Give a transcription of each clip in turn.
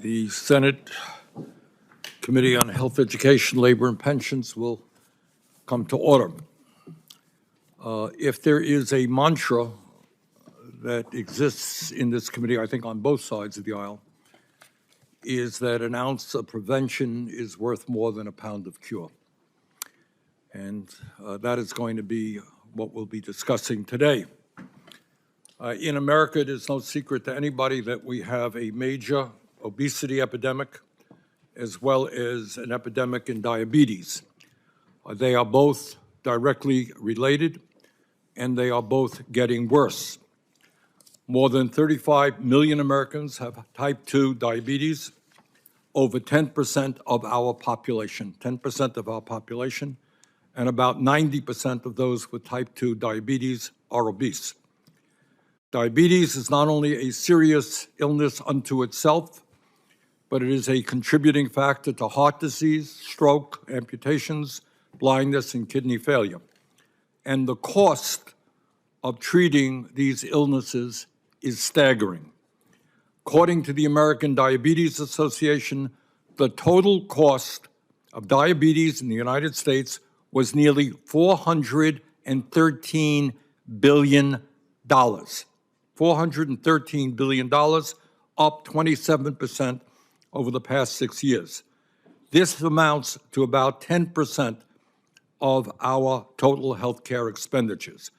The Senate Committee on Health, Education, Labor, and Pensions will come to order. If there is a mantra that exists in this committee, I think on both sides of the aisle, is that an ounce of prevention is worth more than a pound of cure. And that is going to be what we'll be discussing today. In America, it is no secret to anybody that we have a major obesity epidemic as well as an epidemic in diabetes. They are both directly related, and they are both getting worse. More than 35 million Americans have type 2 diabetes, over 10% of our population, 10% of our population, and about 90% of those with type 2 diabetes are obese. Diabetes is not only a serious illness unto itself, but it is a contributing factor to heart disease, stroke, amputations, blindness, and kidney failure. And the cost of treating these illnesses is staggering. According to the American Diabetes Association, the total cost of diabetes in the United States was nearly $413 billion. $413 billion, up 27% over the past 6 years. This amounts to about 10% of our total health care expenditures.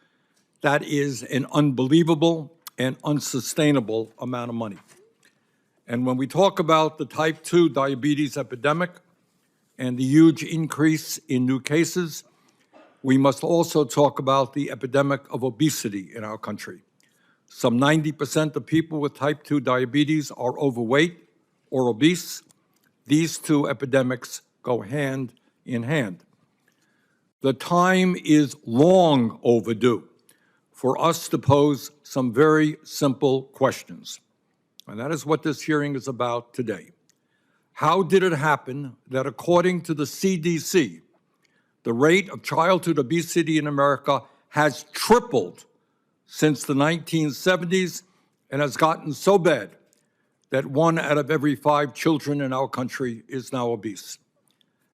That is an unbelievable and unsustainable amount of money. And when we talk about the type 2 diabetes epidemic and the huge increase in new cases, we must also talk about the epidemic of obesity in our country. Some 90% of people with type 2 diabetes are overweight or obese. These two epidemics go hand in hand. The time is long overdue for us to pose some very simple questions. And that is what this hearing is about today. How did it happen that, according to the CDC, the rate of childhood obesity in America has tripled since the 1970s and has gotten so bad that 1 out of every 5 children in our country is now obese?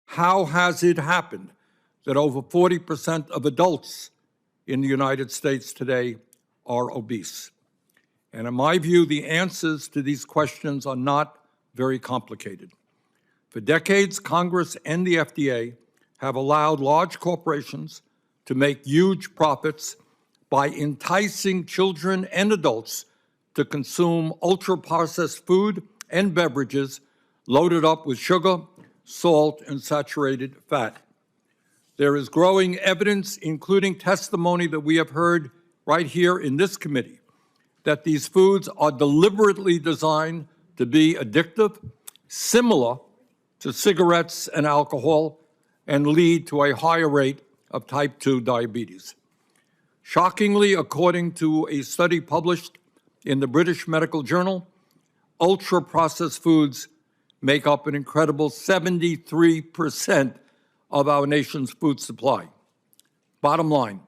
How has it happened that over 40% of adults in the United States today are obese? And in my view, the answers to these questions are not very complicated. For decades, Congress and the FDA have allowed large corporations to make huge profits by enticing children and adults to consume ultra-processed food and beverages loaded up with sugar, salt, and saturated fat. There is growing evidence, including testimony that we have heard right here in this committee, that these foods are deliberately designed to be addictive, similar to cigarettes and alcohol, and lead to a higher rate of type 2 diabetes. Shockingly, according to a study published in the British Medical Journal, ultra-processed foods make up an incredible 73% of our nation's food supply. Bottom line,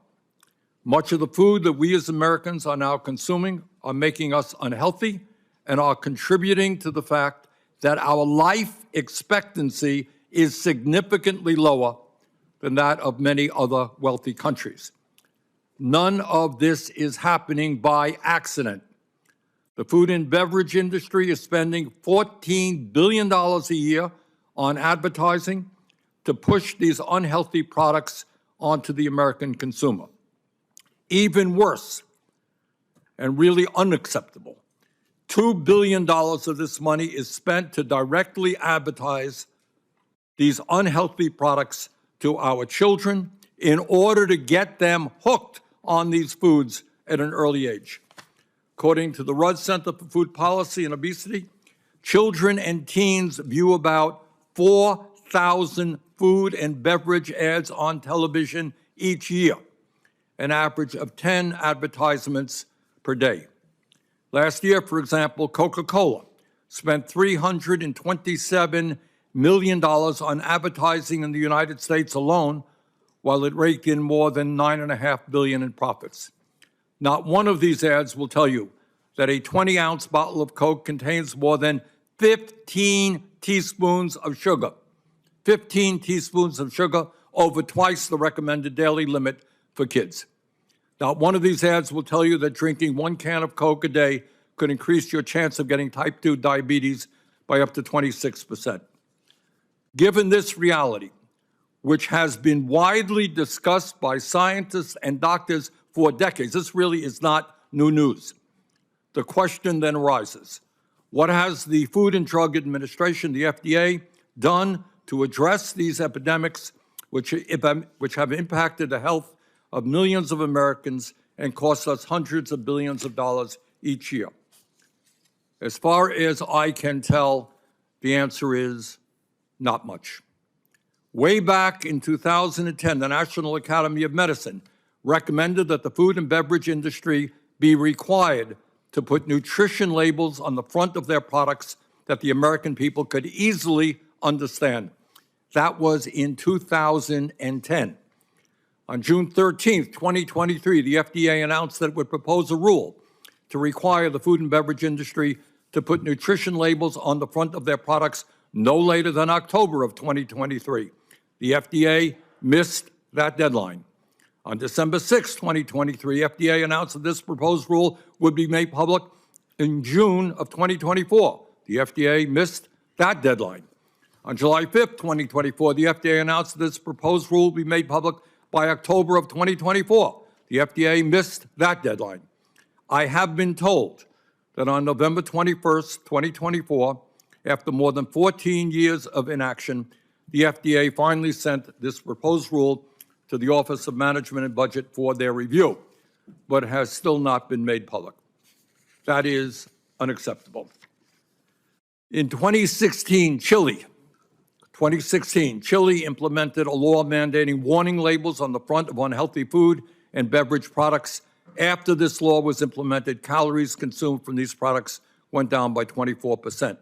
much of the food that we as Americans are now consuming are making us unhealthy and are contributing to the fact that our life expectancy is significantly lower than that of many other wealthy countries. None of this is happening by accident. The food and beverage industry is spending $14 billion a year on advertising to push these unhealthy products onto the American consumer. Even worse, and really unacceptable, $2 billion of this money is spent to directly advertise these unhealthy products to our children in order to get them hooked on these foods at an early age. According to the Rudd Center for Food Policy and Obesity, children and teens view about 4,000 food and beverage ads on television each year, an average of 10 advertisements per day. Last year, for example, Coca-Cola spent $327 million on advertising in the United States alone, while it raked in more than $9.5 billion in profits. Not one of these ads will tell you that a 20-ounce bottle of Coke contains more than 15 teaspoons of sugar. 15 teaspoons of sugar, over twice the recommended daily limit for kids. Now, one of these ads will tell you that drinking 1 can of Coke a day could increase your chance of getting type 2 diabetes by up to 26%. Given this reality, which has been widely discussed by scientists and doctors for decades, this really is not new news. The question then arises, what has the Food and Drug Administration, the FDA, done to address these epidemics which have impacted the health of millions of Americans and cost us hundreds of billions of dollars each year? As far as I can tell, the answer is not much. Way back in 2010, the National Academy of Medicine recommended that the food and beverage industry be required to put nutrition labels on the front of their products that the American people could easily understand. That was in 2010. On June 13, 2023, the FDA announced that it would propose a rule to require the food and beverage industry to put nutrition labels on the front of their products no later than October of 2023. The FDA missed that deadline. On December 6, 2023, FDA announced that this proposed rule would be made public in June of 2024. The FDA missed that deadline. On July 5, 2024, the FDA announced that this proposed rule would be made public by October of 2024. The FDA missed that deadline. I have been told that on November 21st, 2024, after more than 14 years of inaction, the FDA finally sent this proposed rule to the Office of Management and Budget for their review, but it has still not been made public. That is unacceptable. In 2016, Chile implemented a law mandating warning labels on the front of unhealthy food and beverage products. After this law was implemented, calories consumed from these products went down by 24%.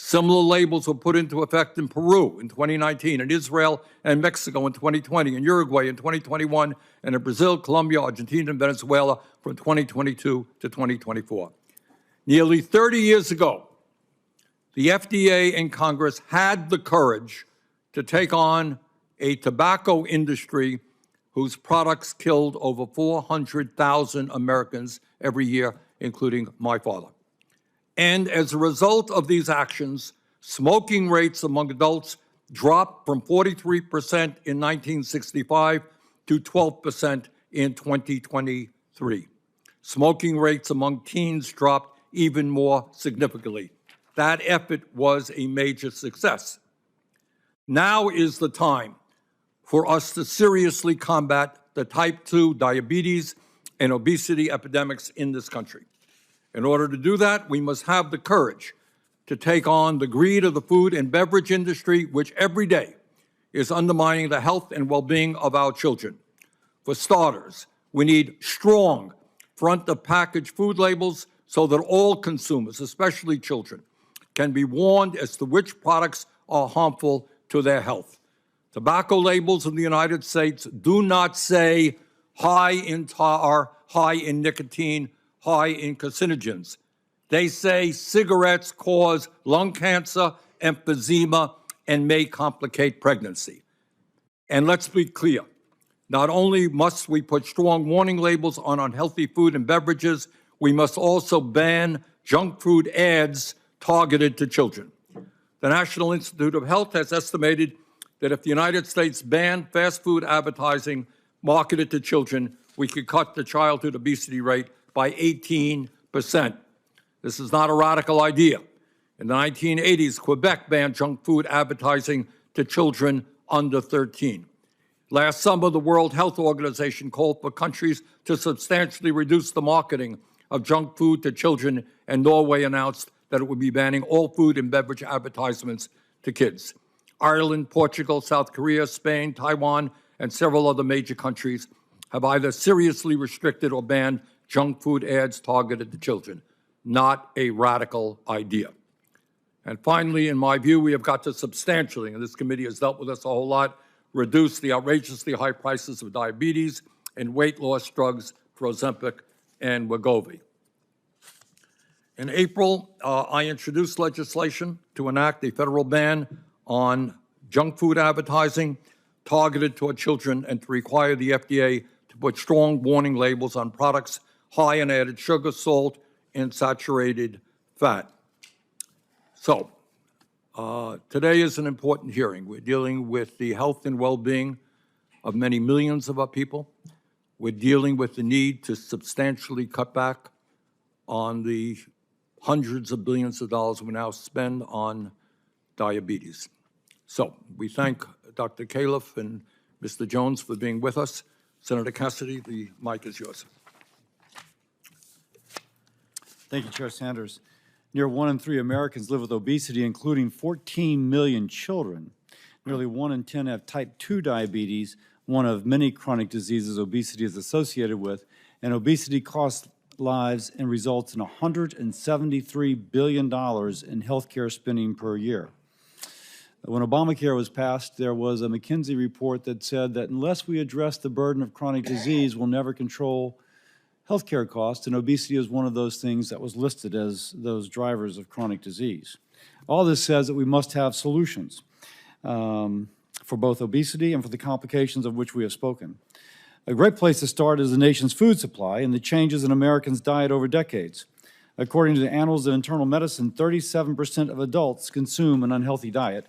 Similar labels were put into effect in Peru in 2019, in Israel and Mexico in 2020, in Uruguay in 2021, and in Brazil, Colombia, Argentina, and Venezuela from 2022 to 2024. Nearly 30 years ago, the FDA and Congress had the courage to take on a tobacco industry whose products killed over 400,000 Americans every year, including my father. And as a result of these actions, smoking rates among adults dropped from 43% in 1965 to 12% in 2023. Smoking rates among teens dropped even more significantly. That effort was a major success. Now is the time for us to seriously combat the type 2 diabetes and obesity epidemics in this country. In order to do that, we must have the courage to take on the greed of the food and beverage industry, which every day is undermining the health and well-being of our children. For starters, we need strong front-of-package food labels so that all consumers, especially children, can be warned as to which products are harmful to their health. Tobacco labels in the United States do not say high in tar, high in nicotine, high in carcinogens. They say cigarettes cause lung cancer, emphysema, and may complicate pregnancy. And let's be clear, not only must we put strong warning labels on unhealthy food and beverages, we must also ban junk food ads targeted to children. The National Institute of Health has estimated that if the United States banned fast food advertising marketed to children, we could cut the childhood obesity rate by 18%. This is not a radical idea. In the 1980s, Quebec banned junk food advertising to children under 13. Last summer, the World Health Organization called for countries to substantially reduce the marketing of junk food to children, and Norway announced that it would be banning all food and beverage advertisements to kids. Ireland, Portugal, South Korea, Spain, Taiwan, and several other major countries have either seriously restricted or banned junk food ads targeted to children. Not a radical idea. And finally, in my view, we have got to substantially, and this committee has dealt with this a whole lot, reduce the outrageously high prices of diabetes and weight loss drugs for Ozempic and Wegovy. In April, I introduced legislation to enact a federal ban on junk food advertising targeted toward children and to require the FDA to put strong warning labels on products high in added sugar, salt, and saturated fat. So, today is an important hearing. We're dealing with the health and well-being of many millions of our people. We're dealing with the need to substantially cut back on the hundreds of billions of dollars we now spend on diabetes. So we thank Dr. Califf and Mr. Jones for being with us. Senator Cassidy, the mic is yours. Thank you, Chair Sanders. Near 1 in 3 Americans live with obesity, including 14 million children. Nearly 1 in 10 have type 2 diabetes, one of many chronic diseases obesity is associated with, and obesity costs lives and results in $173 billion in healthcare spending per year. When Obamacare was passed, there was a McKinsey report that said that unless we address the burden of chronic disease, we'll never control healthcare costs, and obesity is one of those things that was listed as those drivers of chronic disease. All this says that we must have solutions for both obesity and for the complications of which we have spoken. A great place to start is the nation's food supply and the changes in Americans' diet over decades. According to the Annals of Internal Medicine, 37% of adults consume an unhealthy diet.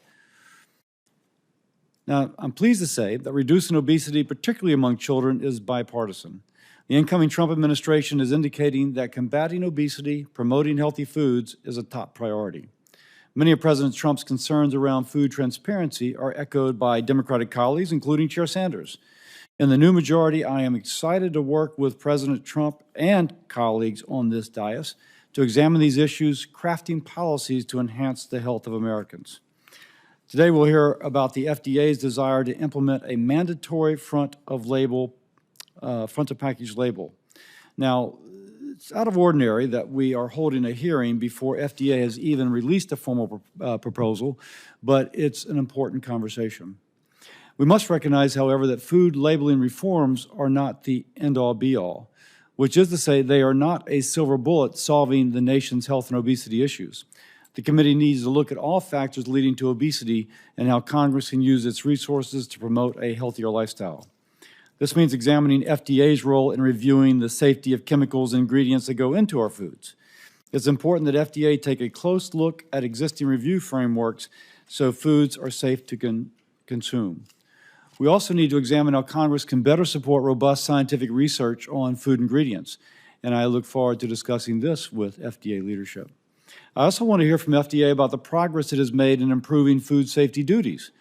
Now, I'm pleased to say that reducing obesity, particularly among children, is bipartisan. The incoming Trump administration is indicating that combating obesity, promoting healthy foods, is a top priority. Many of President Trump's concerns around food transparency are echoed by Democratic colleagues, including Chair Sanders. In the new majority, I am excited to work with President Trump and colleagues on this dais to examine these issues, crafting policies to enhance the health of Americans. Today, we'll hear about the FDA's desire to implement a mandatory front-of-package label. Now, it's out of ordinary that we are holding a hearing before FDA has even released a formal proposal, but it's an important conversation. We must recognize, however, that food labeling reforms are not the end-all be-all, which is to say they are not a silver bullet solving the nation's health and obesity issues. The committee needs to look at all factors leading to obesity and how Congress can use its resources to promote a healthier lifestyle. This means examining FDA's role in reviewing the safety of chemicals and ingredients that go into our foods. It's important that FDA take a close look at existing review frameworks so foods are safe to consume. We also need to examine how Congress can better support robust scientific research on food ingredients, and I look forward to discussing this with FDA leadership. I also want to hear from FDA about the progress it has made in improving food safety duties.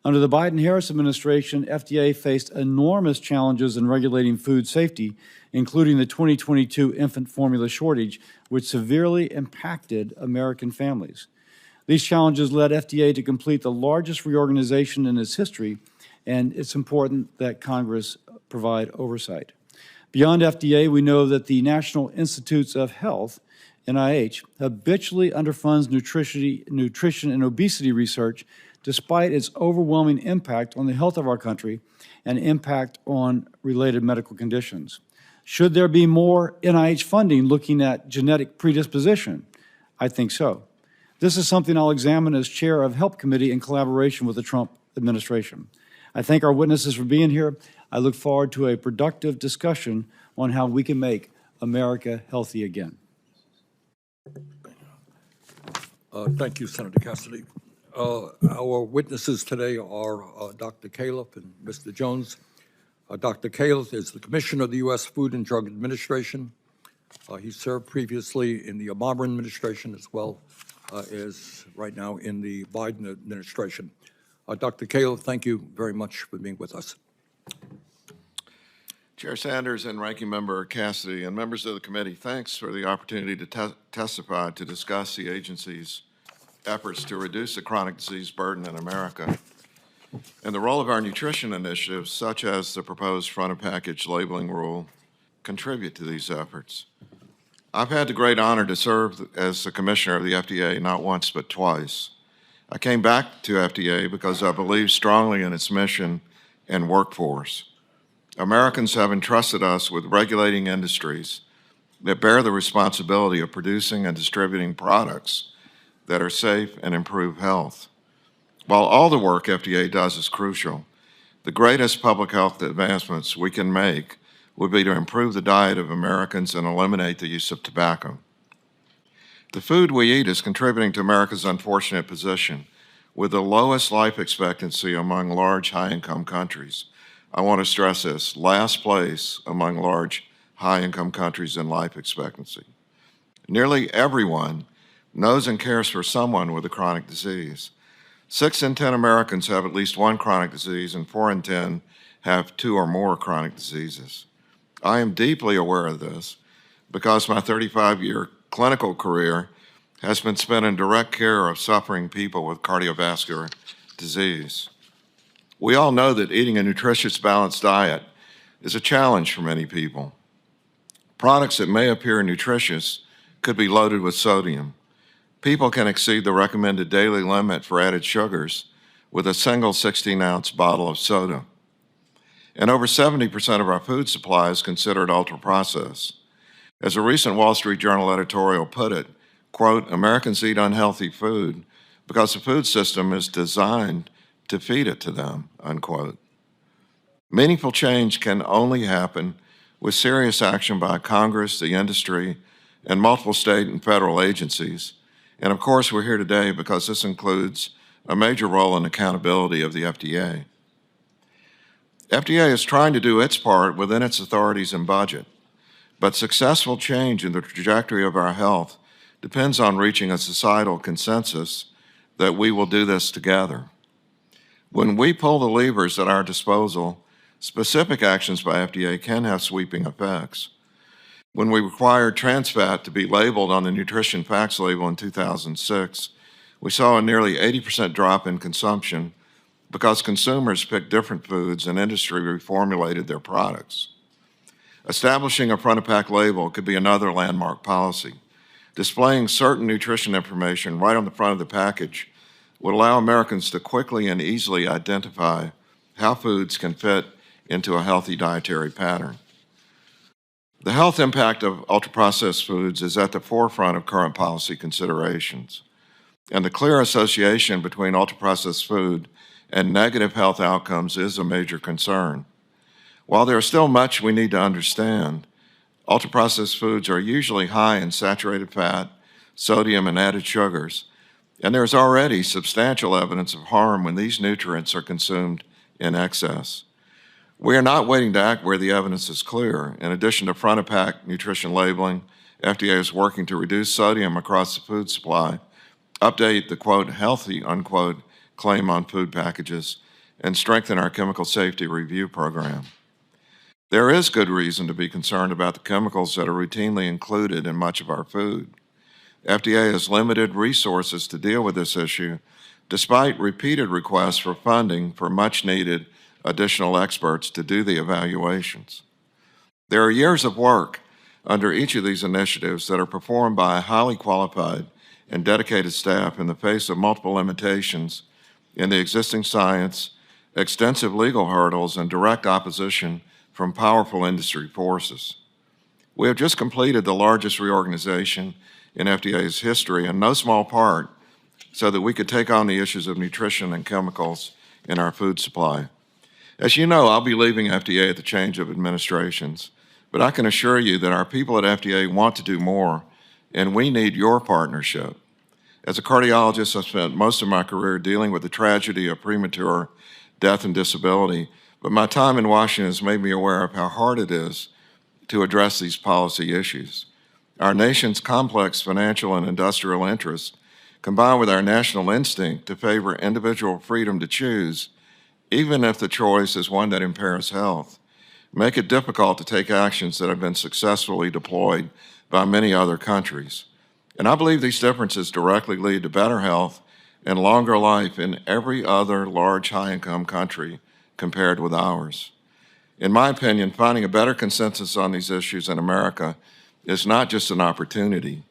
Under the Biden-Harris administration, FDA faced enormous challenges in regulating food safety, including the 2022 infant formula shortage, which severely impacted American families. These challenges led FDA to complete the largest reorganization in its history, and it's important that Congress provide oversight. Beyond FDA, we know that the National Institutes of Health, NIH, habitually underfunds nutrition and obesity research despite its overwhelming impact on the health of our country and impact on related medical conditions. Should there be more NIH funding looking at genetic predisposition? I think so. This is something I'll examine as chair of HELP Committee in collaboration with the Trump administration. I thank our witnesses for being here. I look forward to a productive discussion on how we can make America healthy again. Thank you, Senator Cassidy. Our witnesses today are Dr. Califf and Mr. Jones. Dr. Califf is the Commissioner of the U.S. Food and Drug Administration. He served previously in the Obama administration as well as right now in the Biden administration. Dr. Califf, thank you very much for being with us. Chair Sanders and Ranking Member Cassidy and members of the committee, thanks for the opportunity to testify to discuss the agency's efforts to reduce the chronic disease burden in America and the role of our nutrition initiatives, such as the proposed front-of-package labeling rule, contribute to these efforts. I've had the great honor to serve as the Commissioner of the FDA not once but twice. I came back to FDA because I believe strongly in its mission and workforce. Americans have entrusted us with regulating industries that bear the responsibility of producing and distributing products that are safe and improve health. While all the work FDA does is crucial, the greatest public health advancements we can make would be to improve the diet of Americans and eliminate the use of tobacco. The food we eat is contributing to America's unfortunate position with the lowest life expectancy among large high-income countries. I want to stress this, last place among large high-income countries in life expectancy. Nearly everyone knows and cares for someone with a chronic disease. 6 in 10 Americans have at least one chronic disease, and 4 in 10 have 2 or more chronic diseases. I am deeply aware of this because my 35-year clinical career has been spent in direct care of suffering people with cardiovascular disease. We all know that eating a nutritious, balanced diet is a challenge for many people. Products that may appear nutritious could be loaded with sodium. People can exceed the recommended daily limit for added sugars with a single 16-ounce bottle of soda. And over 70% of our food supply is considered ultra-processed. As a recent Wall Street Journal editorial put it, quote, Americans eat unhealthy food because the food system is designed to feed it to them, unquote. Meaningful change can only happen with serious action by Congress, the industry, and multiple state and federal agencies. And of course, we're here today because this includes a major role in accountability of the FDA. FDA is trying to do its part within its authorities and budget, but successful change in the trajectory of our health depends on reaching a societal consensus that we will do this together. When we pull the levers at our disposal, specific actions by FDA can have sweeping effects. When we required trans fat to be labeled on the nutrition facts label in 2006, we saw a nearly 80% drop in consumption because consumers picked different foods and industry reformulated their products. Establishing a front-of-pack label could be another landmark policy. Displaying certain nutrition information right on the front of the package would allow Americans to quickly and easily identify how foods can fit into a healthy dietary pattern. The health impact of ultra-processed foods is at the forefront of current policy considerations, and the clear association between ultra-processed food and negative health outcomes is a major concern. While there is still much we need to understand, ultra-processed foods are usually high in saturated fat, sodium, and added sugars, and there is already substantial evidence of harm when these nutrients are consumed in excess. We are not waiting to act where the evidence is clear. In addition to front-of-pack nutrition labeling, FDA is working to reduce sodium across the food supply, update the, quote, healthy, unquote, claim on food packages, and strengthen our chemical safety review program. There is good reason to be concerned about the chemicals that are routinely included in much of our food. FDA has limited resources to deal with this issue, despite repeated requests for funding for much-needed additional experts to do the evaluations. There are years of work under each of these initiatives that are performed by a highly qualified and dedicated staff in the face of multiple limitations in the existing science, extensive legal hurdles, and direct opposition from powerful industry forces. We have just completed the largest reorganization in FDA's history, in no small part, so that we could take on the issues of nutrition and chemicals in our food supply. As you know, I'll be leaving FDA at the change of administrations, but I can assure you that our people at FDA want to do more, and we need your partnership. As a cardiologist, I've spent most of my career dealing with the tragedy of premature death and disability, but my time in Washington has made me aware of how hard it is to address these policy issues. Our nation's complex financial and industrial interests, combined with our national instinct to favor individual freedom to choose, even if the choice is one that impairs health, make it difficult to take actions that have been successfully deployed by many other countries. And I believe these differences directly lead to better health and longer life in every other large high-income country compared with ours. In my opinion, finding a better consensus on these issues in America is not just an opportunity,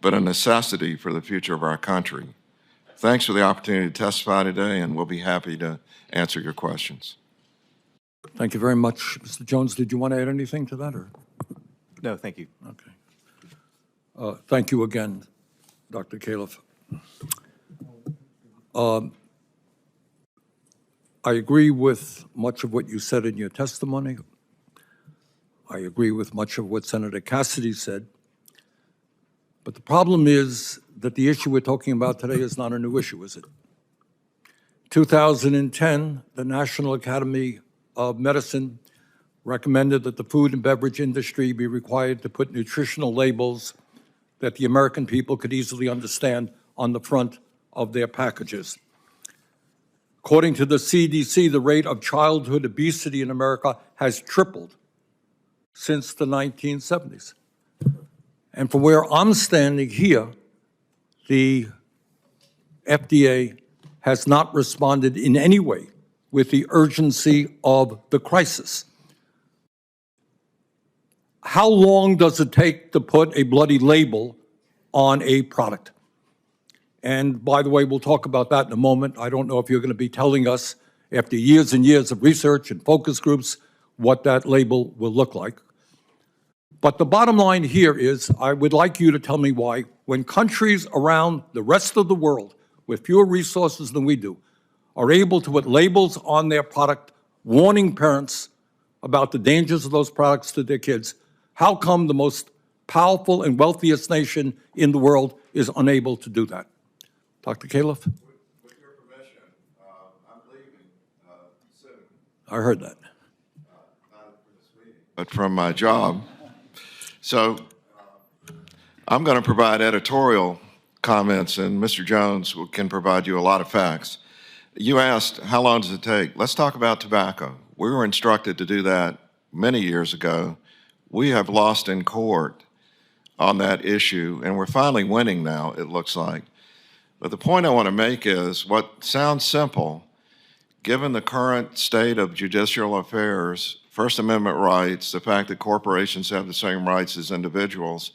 but a necessity for the future of our country. Thanks for the opportunity to testify today, and we'll be happy to answer your questions. Thank you very much. Mr. Jones, did you want to add anything to that? Or? No, thank you. Okay. Thank you again, Dr. Califf. I agree with much of what you said in your testimony. I agree with much of what Senator Cassidy said. But the problem is that the issue we're talking about today is not a new issue, is it? 2010, the National Academy of Medicine recommended that the food and beverage industry be required to put nutritional labels that the American people could easily understand on the front of their packages. According to the CDC, the rate of childhood obesity in America has tripled since the 1970s. And from where I'm standing here, the FDA has not responded in any way with the urgency of the crisis. How long does it take to put a bloody label on a product? And by the way, we'll talk about that in a moment. I don't know if you're going to be telling us, after years and years of research and focus groups, what that label will look like. But the bottom line here is, I would like you to tell me why, when countries around the rest of the world with fewer resources than we do are able to put labels on their product warning parents about the dangers of those products to their kids, how come the most powerful and wealthiest nation in the world is unable to do that? Dr. Califf? With your permission, I'm leaving soon. I heard that. Not for this meeting, but from my job. So I'm going to provide editorial comments, and Mr. Jones can provide you a lot of facts. You asked, how long does it take? Let's talk about tobacco. We were instructed to do that many years ago. We have lost in court on that issue, and we're finally winning now, it looks like. But the point I want to make is, what sounds simple, given the current state of judicial affairs, First Amendment rights, the fact that corporations have the same rights as individuals,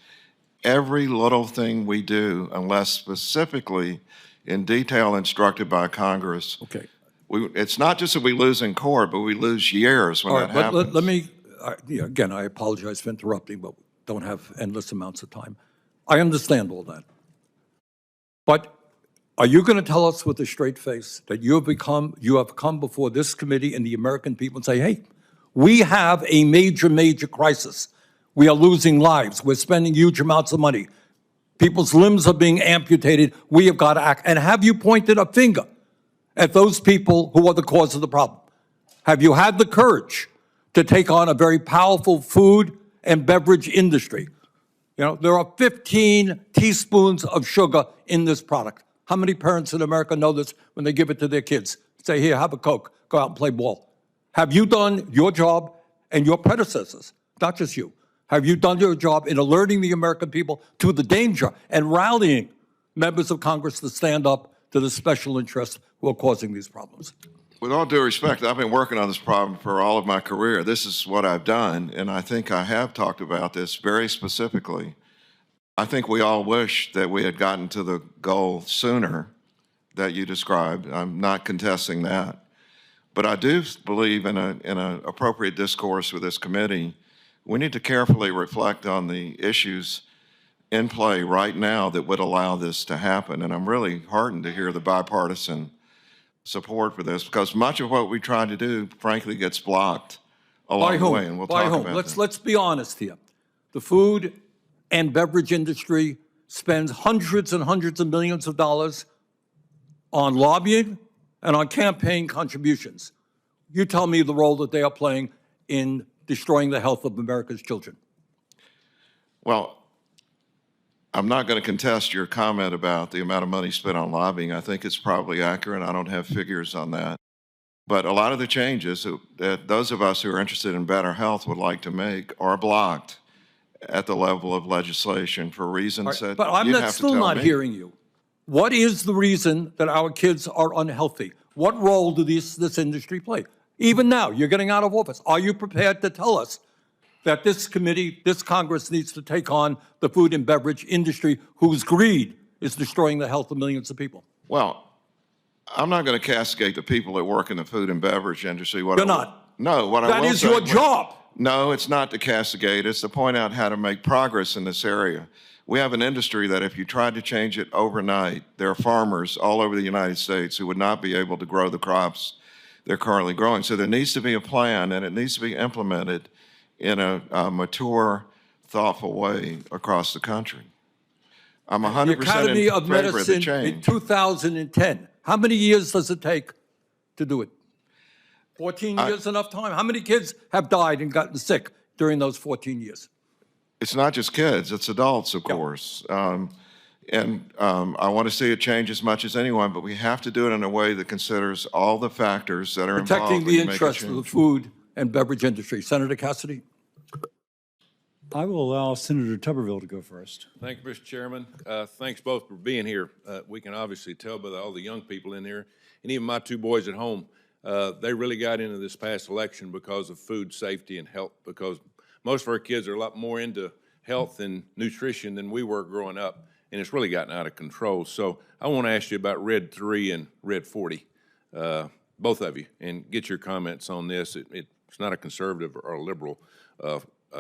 every little thing we do, unless specifically in detail instructed by Congress, Okay. It's not just that we lose in court, but we lose years when All that right, but happens. let me, again, I apologize for interrupting, but don't have endless amounts of time. I understand all that. But are you going to tell us with a straight face that you have come before this committee and the American people and say, hey, we have a major, major crisis. We are losing lives. We're spending huge amounts of money. People's limbs are being amputated. We have got to act. And have you pointed a finger at those people who are the cause of the problem? Have you had the courage to take on a very powerful food and beverage industry? You know, there are 15 teaspoons of sugar in this product. How many parents in America know this when they give it to their kids? Say, here, have a Coke, go out and play ball. Have you done your job, and your predecessors, not just you, have you done your job in alerting the American people to the danger and rallying members of Congress to stand up to the special interests who are causing these problems? With all due respect, I've been working on this problem for all of my career. This is what I've done, and I think I have talked about this very specifically. I think we all wish that we had gotten to the goal sooner that you described. I'm not contesting that. But I do believe in an appropriate discourse with this committee, we need to carefully reflect on the issues in play right now that would allow this to happen. And I'm really heartened to hear the bipartisan support for this, because much of what we try to do, frankly, gets blocked along the way. And we'll talk about that. Let's be honest here. The food and beverage industry spends hundreds and hundreds of millions of dollars on lobbying and on campaign contributions. You tell me the role that they are playing in destroying the health of America's children. Well, I'm not going to contest your comment about the amount of money spent on lobbying. I think it's probably accurate. I don't have figures on that. But a lot of the changes that those of us who are interested in better health would like to make are blocked at the level of legislation for reasons that but I'm you have to still tell not me. hearing you. What is the reason that our kids are unhealthy? What role do this industry play? Even now, you're getting out of office. Are you prepared to tell us that this committee, this Congress needs to take on the food and beverage industry whose greed is destroying the health of millions of people? Well, I'm not going to castigate the people that work in the food and beverage industry. You're not. No, what I That will is say- your job. No, it's not to castigate. It's to point out how to make progress in this area. We have an industry that if you tried to change it overnight, there are farmers all over the United States who would not be able to grow the crops they're currently growing. So there needs to be a plan, and it needs to be implemented in a mature, thoughtful way across the country. I'm 100% The in Academy of favor of the Medicine in change. 2010. How many years does it take to do it? 14 years enough time? How many kids have died and gotten sick during those 14 years? It's not just kids, it's adults, of course. I want to see it change as much as anyone, but we have to do it in a way that considers all the factors that are involved. Protecting when the you make a interests of the change. food and beverage industry. Senator Cassidy? I will allow Senator Tuberville to go first. Thank you, Mr. Chairman. Thanks both for being here. We can obviously tell by all the young people in here, and even my two boys at home, they really got into this past election because of food safety and health, because most of our kids are a lot more into health and nutrition than we were growing up, and it's really gotten out of control. So I want to ask you about Red 3 and Red 40, both of you, and get your comments on this. It's not a conservative or a liberal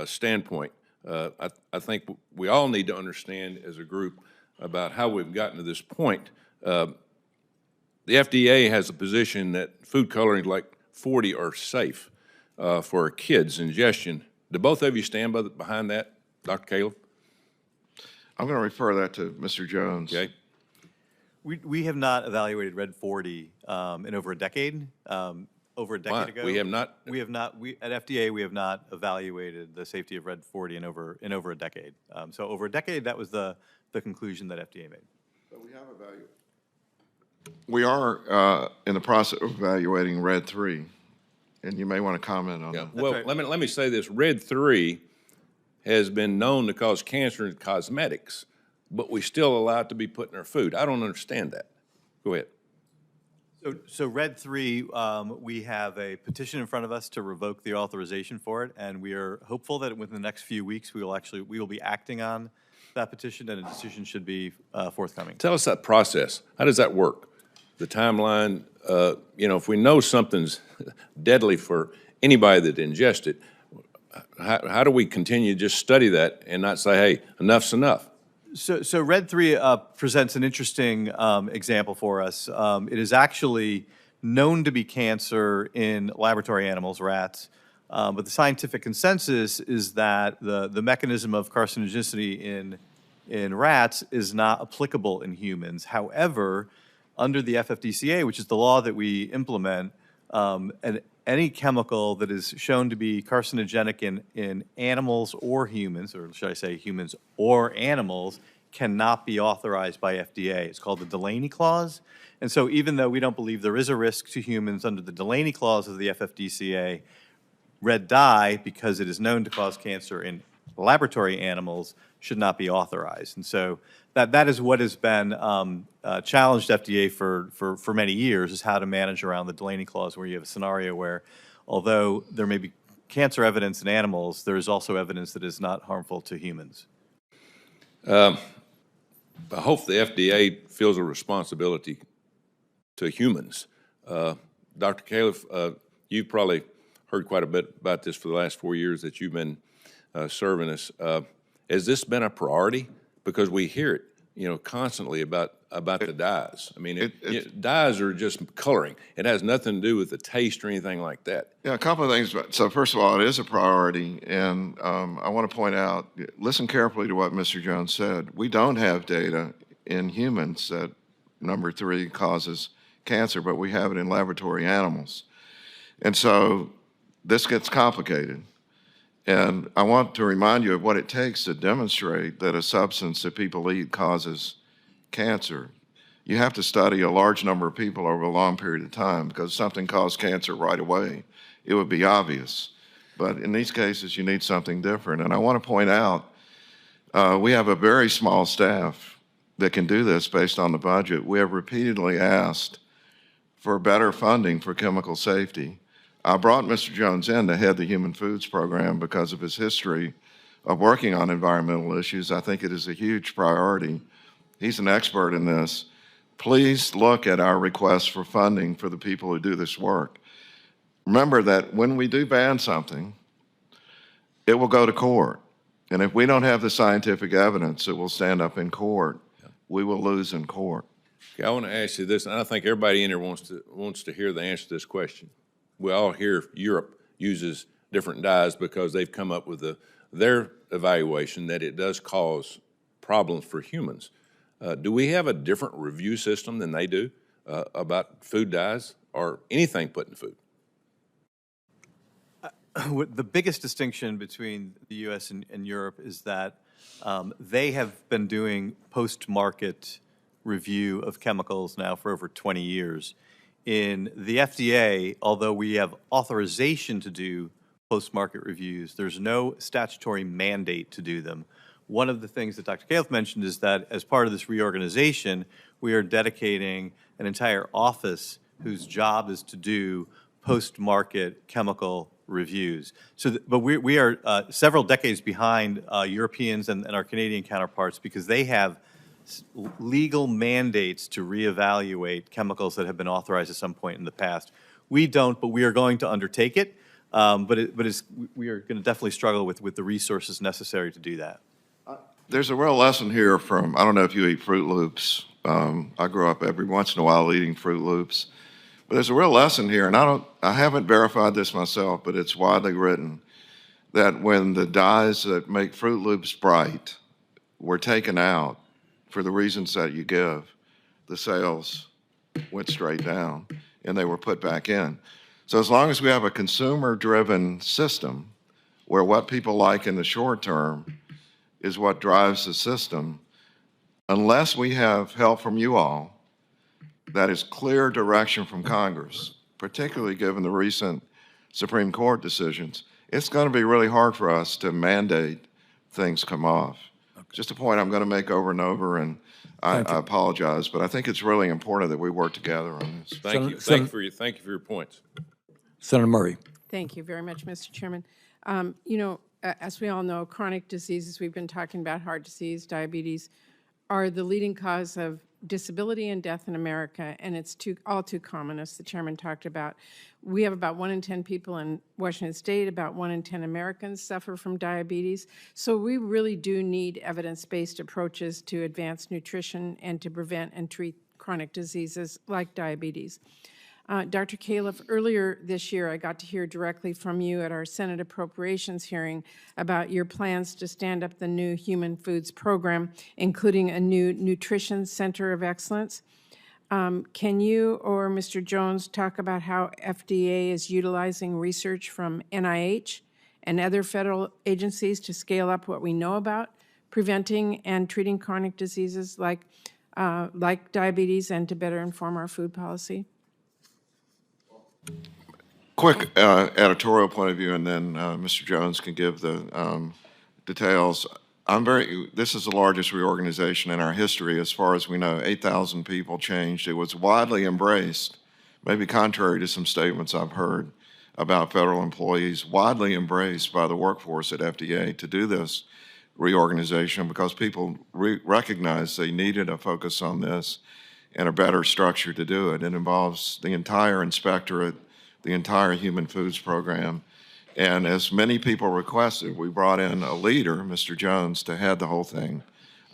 standpoint. I think we all need to understand as a group about how we've gotten to this point. The FDA has a position that food coloring like 40 are safe for kids' ingestion. Do both of you stand behind that, Dr. Califf? I'm going to refer that to Mr. Jones. Okay. We have not evaluated Red 40 in over a decade. Over a decade Why? ago, We have not? We have not. At FDA, we have not evaluated the safety of Red 40 in over a decade. So over a decade, that was the conclusion that FDA made. But we have evaluated. We are in the process of evaluating Red 3, and you may want to comment on that. Well, right. let me say this. Red 3 has been known to cause cancer in cosmetics, but we still allow it to be put in our food. I don't understand that. Go ahead. So Red 3, we have a petition in front of us to revoke the authorization for it, and we are hopeful that within the next few weeks we will be acting on that petition, and a decision should be forthcoming. Tell us that process. How does that work? The timeline, if we know something's deadly for anybody that ingests it, how do we continue to just study that and not say, hey, enough's enough? So Red 3 presents an interesting example for us. It is actually known to be cancer in laboratory animals, rats, but the scientific consensus is that the mechanism of carcinogenicity in rats is not applicable in humans. However, under the FFDCA, which is the law that we implement, any chemical that is shown to be carcinogenic in animals or humans, or should I say humans or animals, cannot be authorized by FDA. It's called the Delaney Clause. And so even though we don't believe there is a risk to humans under the Delaney Clause of the FFDCA, red dye, because it is known to cause cancer in laboratory animals, should not be authorized. And so that is what has been challenged FDA for many years, is how to manage around the Delaney Clause, where you have a scenario where, although there may be cancer evidence in animals, there is also evidence that is not harmful to humans. I hope the FDA feels a responsibility to humans. Dr. Califf, you've probably heard quite a bit about this for the last 4 years that you've been serving us. Has this been a priority? Because we hear it, constantly about the dyes. I mean, dyes are just coloring. It has nothing to do with the taste or anything like that. Yeah, a couple of things. So first of all, it is a priority, and I want to point out, listen carefully to what Mr. Jones said. We don't have data in humans that number 3 causes cancer, but we have it in laboratory animals. And so this gets complicated. And I want to remind you of what it takes to demonstrate that a substance that people eat causes cancer. You have to study a large number of people over a long period of time, because if something caused cancer right away, it would be obvious. But in these cases, you need something different. And I want to point out, we have a very small staff that can do this based on the budget. We have repeatedly asked for better funding for chemical safety. I brought Mr. Jones in to head the Human Foods Program because of his history of working on environmental issues. I think it is a huge priority. He's an expert in this. Please look at our requests for funding for the people who do this work. Remember that when we do ban something, it will go to court. And if we don't have the scientific evidence that will stand up in court, we will lose in court. Okay, I want to ask you this, and I think everybody in here wants to hear the answer to this question. We all hear Europe uses different dyes because they've come up with their evaluation that it does cause problems for humans. Do we have a different review system than they do about food dyes or anything put in food? The biggest distinction between the U.S. and Europe is that they have been doing post-market review of chemicals now for over 20 years. In the FDA, although we have authorization to do post-market reviews, there's no statutory mandate to do them. One of the things that Dr. Califf mentioned is that as part of this reorganization, we are dedicating an entire office whose job is to do post-market chemical reviews. So, but we are several decades behind Europeans and our Canadian counterparts because they have legal mandates to reevaluate chemicals that have been authorized at some point in the past. We don't, but we are going to undertake it. We are going to definitely struggle with the resources necessary to do that. There's a real lesson here from, I don't know if you eat Fruit Loops. I grew up every once in a while eating Fruit Loops. But there's a real lesson here, and I haven't verified this myself, but it's widely written, that when the dyes that make Fruit Loops bright were taken out for the reasons that you give, the sales went straight down, and they were put back in. So as long as we have a consumer-driven system where what people like in the short term is what drives the system, unless we have help from you all, that is clear direction from Congress, particularly given the recent Supreme Court decisions, it's going to be really hard for us to mandate things come off. Okay. Just a point I'm going to make over and over, and I apologize, but I think it's really important that we work together on this. Thank you. Thank you for your points. Senator Murray. Thank you very much, Mr. Chairman. You know, as we all know, chronic diseases, we've been talking about heart disease, diabetes, are the leading cause of disability and death in America, and it's all too common, as the chairman talked about. We have about 1 in 10 people in Washington State, about 1 in 10 Americans suffer from diabetes. So we really do need evidence-based approaches to advance nutrition and to prevent and treat chronic diseases like diabetes. Dr. Califf, earlier this year, I got to hear directly from you at our Senate Appropriations hearing about your plans to stand up the new Human Foods Program, including a new Nutrition Center of Excellence. Can you or Mr. Jones talk about how FDA is utilizing research from NIH and other federal agencies to scale up what we know about preventing and treating chronic diseases like diabetes and to better inform our food policy? Quick editorial point of view, and then Mr. Jones can give the details. This is the largest reorganization in our history. As far as we know, 8,000 people changed. It was widely embraced, maybe contrary to some statements I've heard about federal employees, widely embraced by the workforce at FDA to do this reorganization because people recognized they needed a focus on this and a better structure to do it. It involves the entire inspectorate, the entire Human Foods Program. And as many people requested, we brought in a leader, Mr. Jones, to head the whole thing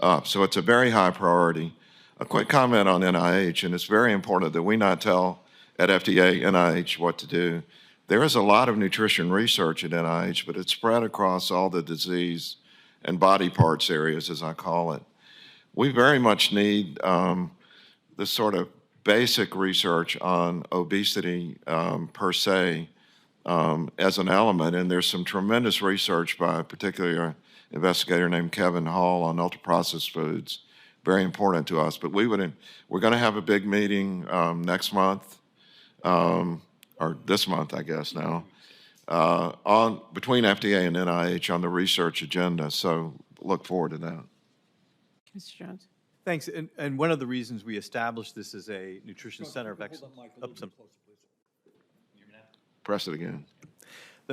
up. So it's a very high priority. A quick comment on NIH, and it's very important that we not tell at FDA, NIH what to do. There is a lot of nutrition research at NIH, but it's spread across all the disease and body parts areas, as I call it. We very much need this sort of basic research on obesity per se as an element, and there's some tremendous research by particularly an investigator named Kevin Hall on ultra-processed foods, very important to us. But we're going to have a big meeting next month, or this month, I guess now, between FDA and NIH on the research agenda. So look forward to that. Mr. Jones. Thanks. And one of the reasons we established this as a nutrition center of excellence. Press it again.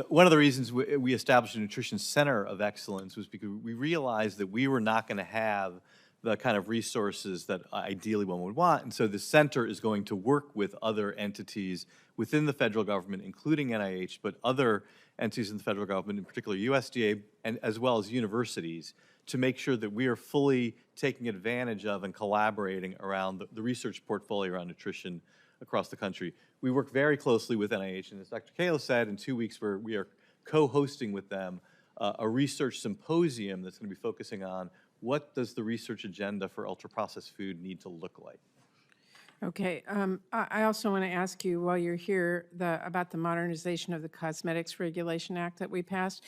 One of the reasons we established a nutrition center of excellence was because we realized that we were not going to have the kind of resources that ideally one would want. And so the center is going to work with other entities within the federal government, including NIH, but other entities in the federal government, in particular USDA, and as well as universities, to make sure that we are fully taking advantage of and collaborating around the research portfolio around nutrition across the country. We work very closely with NIH, and as Dr. Califf said, in 2 weeks we are co-hosting with them a research symposium that's going to be focusing on what does the research agenda for ultra-processed food need to look like. Okay, I also want to ask you, while you're here, about the modernization of the Cosmetics Regulation Act that we passed.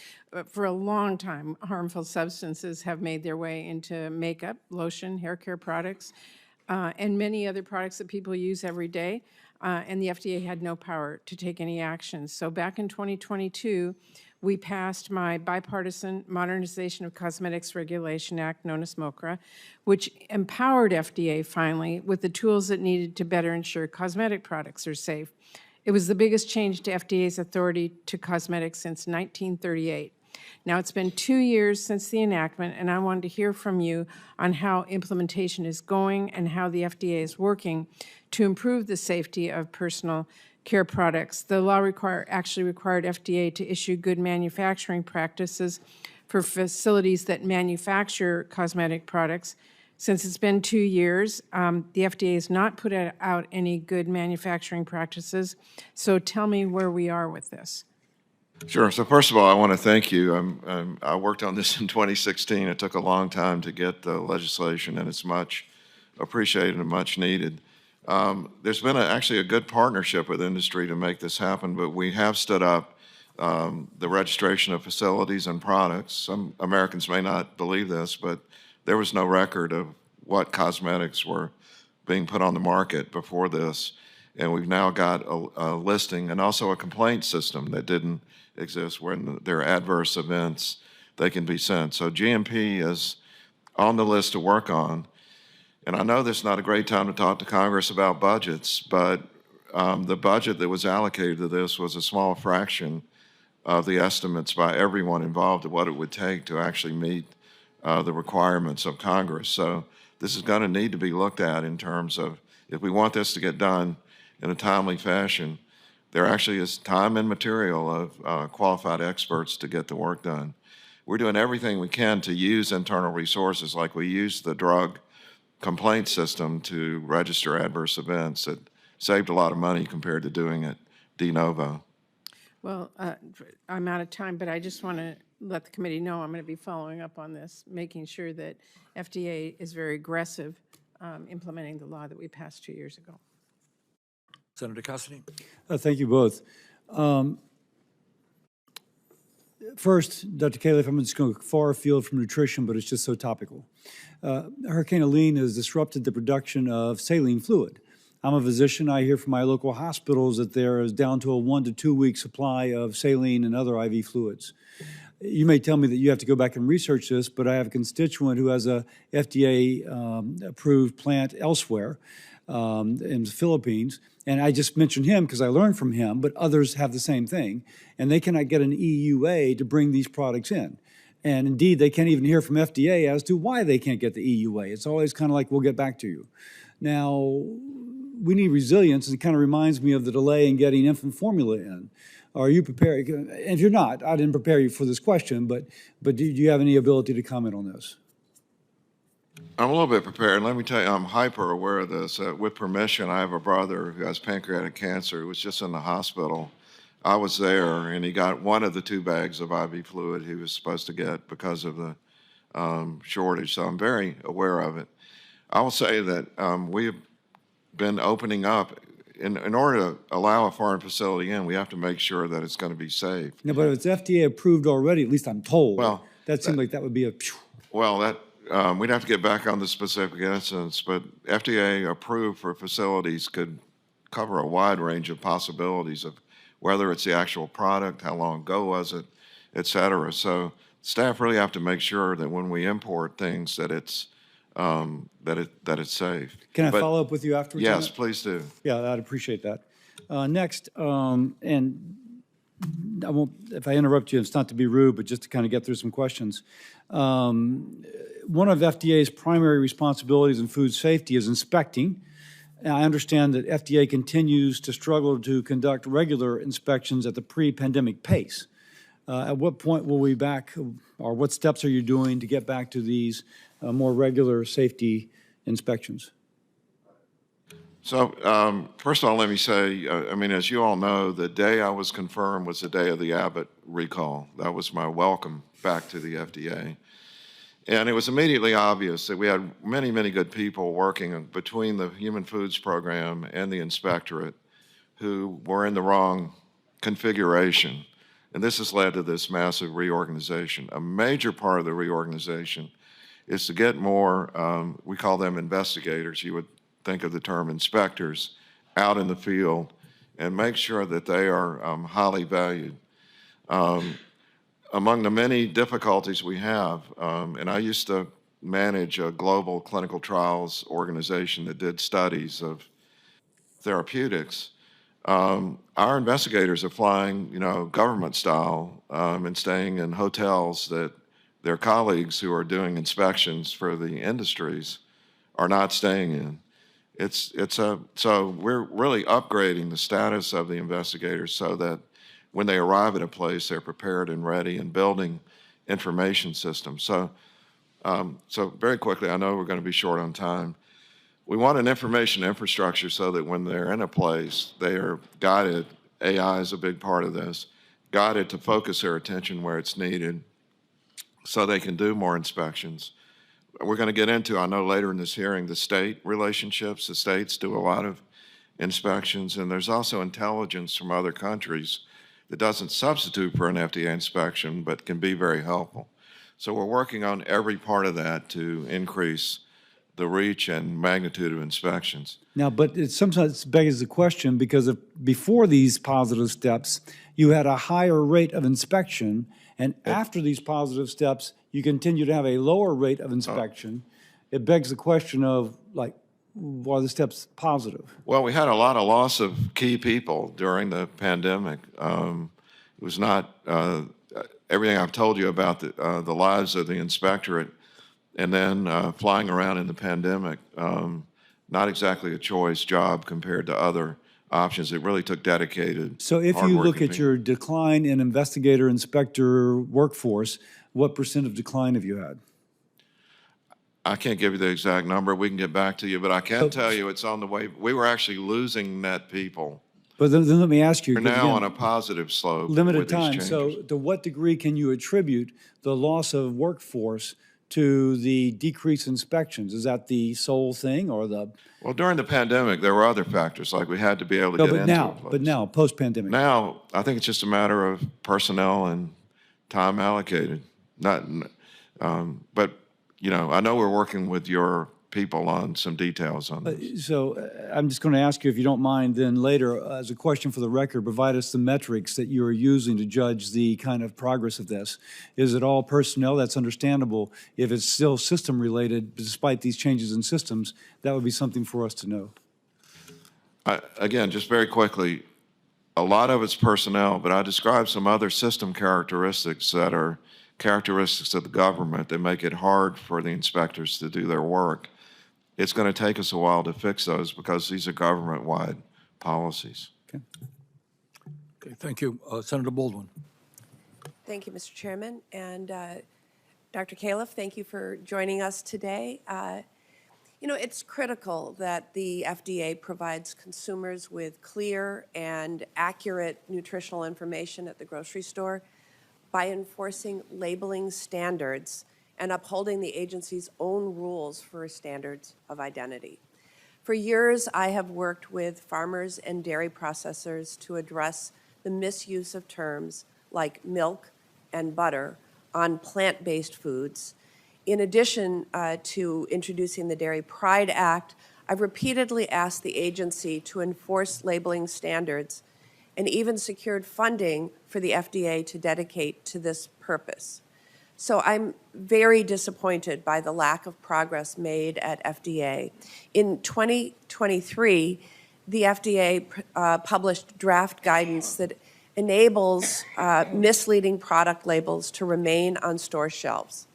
For a long time, harmful substances have made their way into makeup, lotion, hair care products, and many other products that people use every day, and the FDA had no power to take any action. So back in 2022, we passed my bipartisan Modernization of Cosmetics Regulation Act, known as MOCRA, which empowered FDA finally with the tools it needed to better ensure cosmetic products are safe. It was the biggest change to FDA's authority to cosmetics since 1938. Now, it's been 2 years since the enactment, and I wanted to hear from you on how implementation is going and how the FDA is working to improve the safety of personal care products. The law actually required FDA to issue good manufacturing practices for facilities that manufacture cosmetic products. Since it's been 2 years, the FDA has not put out any good manufacturing practices. So tell me where we are with this. Sure. So first of all, I want to thank you. I worked on this in 2016. It took a long time to get the legislation, and it's much appreciated and much needed. There's been actually a good partnership with industry to make this happen, but we have stood up the registration of facilities and products. Some Americans may not believe this, but there was no record of what cosmetics were being put on the market before this. And we've now got a listing and also a complaint system that didn't exist. When there are adverse events, they can be sent. So GMP is on the list to work on. And I know this is not a great time to talk to Congress about budgets, but the budget that was allocated to this was a small fraction of the estimates by everyone involved of what it would take to actually meet the requirements of Congress. So this is going to need to be looked at in terms of, if we want this to get done in a timely fashion, there actually is time and material of qualified experts to get the work done. We're doing everything we can to use internal resources, like we use the drug complaint system to register adverse events. It saved a lot of money compared to doing it de novo. Well, I'm out of time, but I just want to let the committee know I'm going to be following up on this, making sure that FDA is very aggressive implementing the law that we passed 2 years ago. Senator Cassidy? Thank you both. First, Dr. Califf, I'm just going far afield from nutrition, but it's just so topical. Hurricane Helene has disrupted the production of saline fluid. I'm a physician. I hear from my local hospitals that there is down to a 1 to 2 week supply of saline and other IV fluids. You may tell me that you have to go back and research this, but I have a constituent who has a FDA-approved plant elsewhere in the Philippines, and I just mentioned him because I learned from him, but others have the same thing, and they cannot get an EUA to bring these products in. And indeed, they can't even hear from FDA as to why they can't get the EUA. It's always kind of like, we'll get back to you. Now, we need resilience, and it kind of reminds me of the delay in getting infant formula in. Are you prepared? And if you're not, I didn't prepare you for this question, but do you have any ability to comment on this? I'm a little bit prepared. Let me tell you, I'm hyper aware of this. With permission, I have a brother who has pancreatic cancer who was just in the hospital. I was there, and he got one of the 2 bags of IV fluid he was supposed to get because of the shortage, so I'm very aware of it. I will say that we have been opening up. In order to allow a foreign facility in, we have to make sure that it's going to be safe. No, but if it's FDA approved already, at least I'm told, Well, that seemed like that would be a... Well, we'd have to get back on the specific instance, but FDA approved for facilities could cover a wide range of possibilities of whether it's the actual product, how long ago was it, et cetera. So staff really have to make sure that when we import things that it's safe. Can I follow up with you afterwards? Yes, please do. Yeah, I'd appreciate that. Next, and I won't, if I interrupt you, it's not to be rude, but just to kind of get through some questions. One of FDA's primary responsibilities in food safety is inspecting. And I understand that FDA continues to struggle to conduct regular inspections at the pre-pandemic pace. At what point will we back, or what steps are you doing to get back to these more regular safety inspections? So, first of all, let me say, I mean, as you all know, the day I was confirmed was the day of the Abbott recall. That was my welcome back to the FDA. And it was immediately obvious that we had many, many good people working between the Human Foods Program and the Inspectorate who were in the wrong configuration. And this has led to this massive reorganization. A major part of the reorganization is to get more, we call them investigators, you would think of the term inspectors, out in the field and make sure that they are highly valued. Among the many difficulties we have, and I used to manage a global clinical trials organization that did studies of therapeutics, our investigators are flying, government style and staying in hotels that their colleagues who are doing inspections for the industries are not staying in. So we're really upgrading the status of the investigators so that when they arrive at a place, they're prepared and ready and building information systems. So very quickly, I know we're going to be short on time. We want an information infrastructure so that when they're in a place, they are guided, AI is a big part of this, guided to focus their attention where it's needed so they can do more inspections. We're going to get into, I know later in this hearing, the state relationships. The states do a lot of inspections, and there's also intelligence from other countries that doesn't substitute for an FDA inspection, but can be very helpful. So we're working on every part of that to increase the reach and magnitude of inspections. Now, but it sometimes begs the question, because before these positive steps, you had a higher rate of inspection, and after these positive steps, you continue to have a lower rate of inspection. It begs the question of, like, are the steps positive? Well, we had a lot of loss of key people during the pandemic. It was not everything I've told you about the lives of the inspectorate, and then flying around in the pandemic, not exactly a choice job compared to other options. It really took dedicated, So if you look at people. your decline in investigator, inspector workforce, what % of decline have you had? I can't give you the exact number. We can get back to you, but I can tell you it's on the way. We were actually losing net people. But then let me ask you, We're 'cause now again, on a positive slope. limited with these time, changes. so to what degree can you attribute the loss of workforce to the decreased inspections? Is that the sole thing, or the? Well, during the pandemic, there were other factors, like we had to be able to No, get but into a now, place. post-pandemic. Now, I think it's just a matter of personnel and time allocated. Not, but I know we're working with your people on some details on this. So I'm just going to ask you, if you don't mind, then later, as a question for the record, provide us the metrics that you are using to judge the kind of progress of this. Is it all personnel? That's understandable. If it's still system-related, despite these changes in systems, that would be something for us to know. Again, just very quickly, a lot of it's personnel, but I described some other system characteristics that are characteristics of the government that make it hard for the inspectors to do their work. It's going to take us a while to fix those because these are government-wide policies. Okay, thank you. Senator Baldwin. Thank you, Mr. Chairman. And Dr. Califf, thank you for joining us today. It's critical that the FDA provides consumers with clear and accurate nutritional information at the grocery store by enforcing labeling standards and upholding the agency's own rules for standards of identity. For years, I have worked with farmers and dairy processors to address the misuse of terms like milk and butter on plant-based foods. In addition to introducing the Dairy Pride Act, I've repeatedly asked the agency to enforce labeling standards and even secured funding for the FDA to dedicate to this purpose. So I'm very disappointed by the lack of progress made at FDA. In 2023, the FDA published draft guidance that enables misleading product labels to remain on store shelves.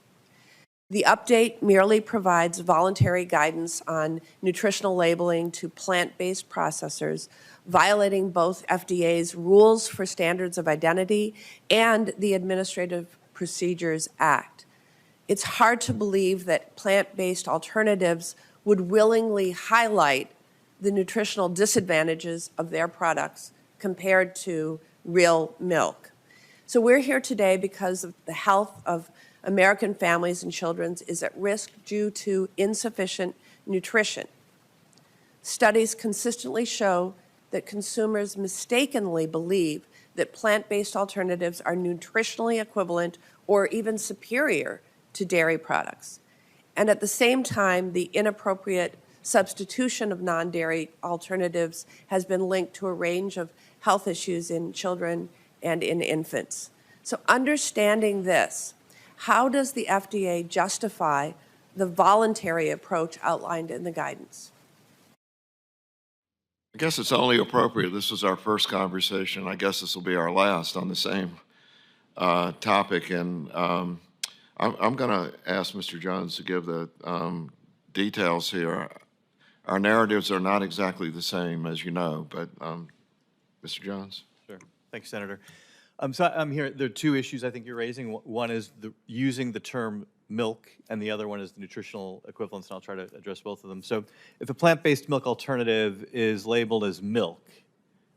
The update merely provides voluntary guidance on nutritional labeling to plant-based processors, violating both FDA's rules for standards of identity and the Administrative Procedures Act. It's hard to believe that plant-based alternatives would willingly highlight the nutritional disadvantages of their products compared to real milk. So we're here today because of the health of American families and children is at risk due to insufficient nutrition. Studies consistently show that consumers mistakenly believe that plant-based alternatives are nutritionally equivalent or even superior to dairy products. And at the same time, the inappropriate substitution of non-dairy alternatives has been linked to a range of health issues in children and in infants. So understanding this, how does the FDA justify the voluntary approach outlined in the guidance? I guess it's only appropriate. This was our first conversation. I guess this will be our last on the same topic. And I'm going to ask Mr. Jones to give the details here. Our narratives are not exactly the same, as you know, but Mr. Jones? Sure. Thanks, Senator. So I'm here. There are two issues I think you're raising. One is using the term milk, and the other one is the nutritional equivalence, and I'll try to address both of them. So if a plant-based milk alternative is labeled as milk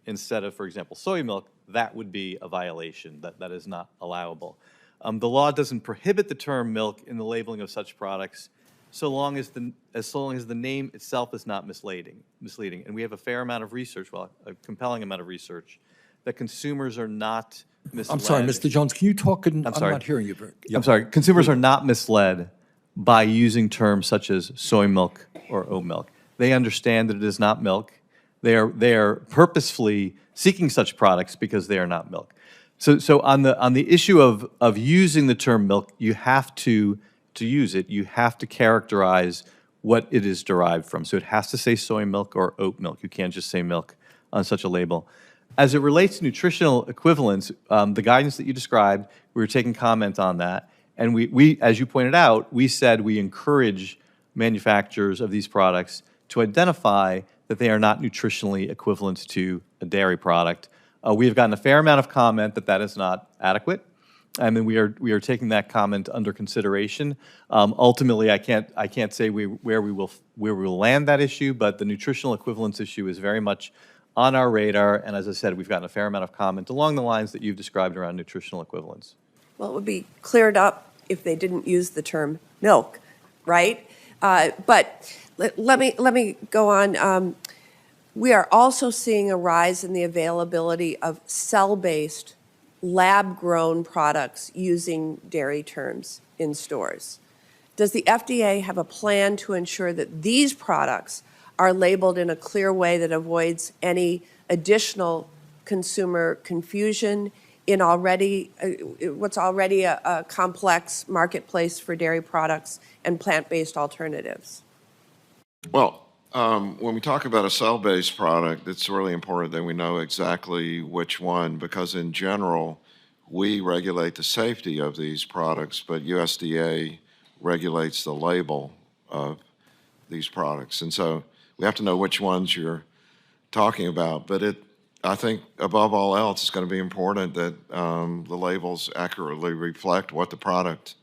instead of, for example, soy milk, that would be a violation. That is not allowable. The law doesn't prohibit the term milk in the labeling of such products so long as the name itself is not misleading. And we have a fair amount of research, well, a compelling amount of research, that consumers are not misled. I'm sorry, Mr. Jones, can you talk? I'm sorry. not hearing you very. I'm sorry. Consumers are not misled by using terms such as soy milk or oat milk. They understand that it is not milk. They are purposefully seeking such products because they are not milk. So on the issue of using the term milk, you have to use it, you have to characterize what it is derived from. So it has to say soy milk or oat milk. You can't just say milk on such a label. As it relates to nutritional equivalence, the guidance that you described, we were taking comment on that. And we, as you pointed out, we said we encourage manufacturers of these products to identify that they are not nutritionally equivalent to a dairy product. We have gotten a fair amount of comment that that is not adequate. And then we are taking that comment under consideration. Ultimately, I can't say where we will land that issue, but the nutritional equivalence issue is very much on our radar, and as I said, we've gotten a fair amount of comment along the lines that you've described around nutritional equivalence. Well, it would be cleared up if they didn't use the term milk, right? But let me go on. We are also seeing a rise in the availability of cell-based, lab-grown products using dairy terms in stores. Does the FDA have a plan to ensure that these products are labeled in a clear way that avoids any additional consumer confusion in what's already a complex marketplace for dairy products and plant-based alternatives? Well, when we talk about a cell-based product, it's really important that we know exactly which one, because in general, we regulate the safety of these products, but USDA regulates the label of these products. And so we have to know which ones you're talking about. But I think above all else, it's going to be important that the labels accurately reflect what the product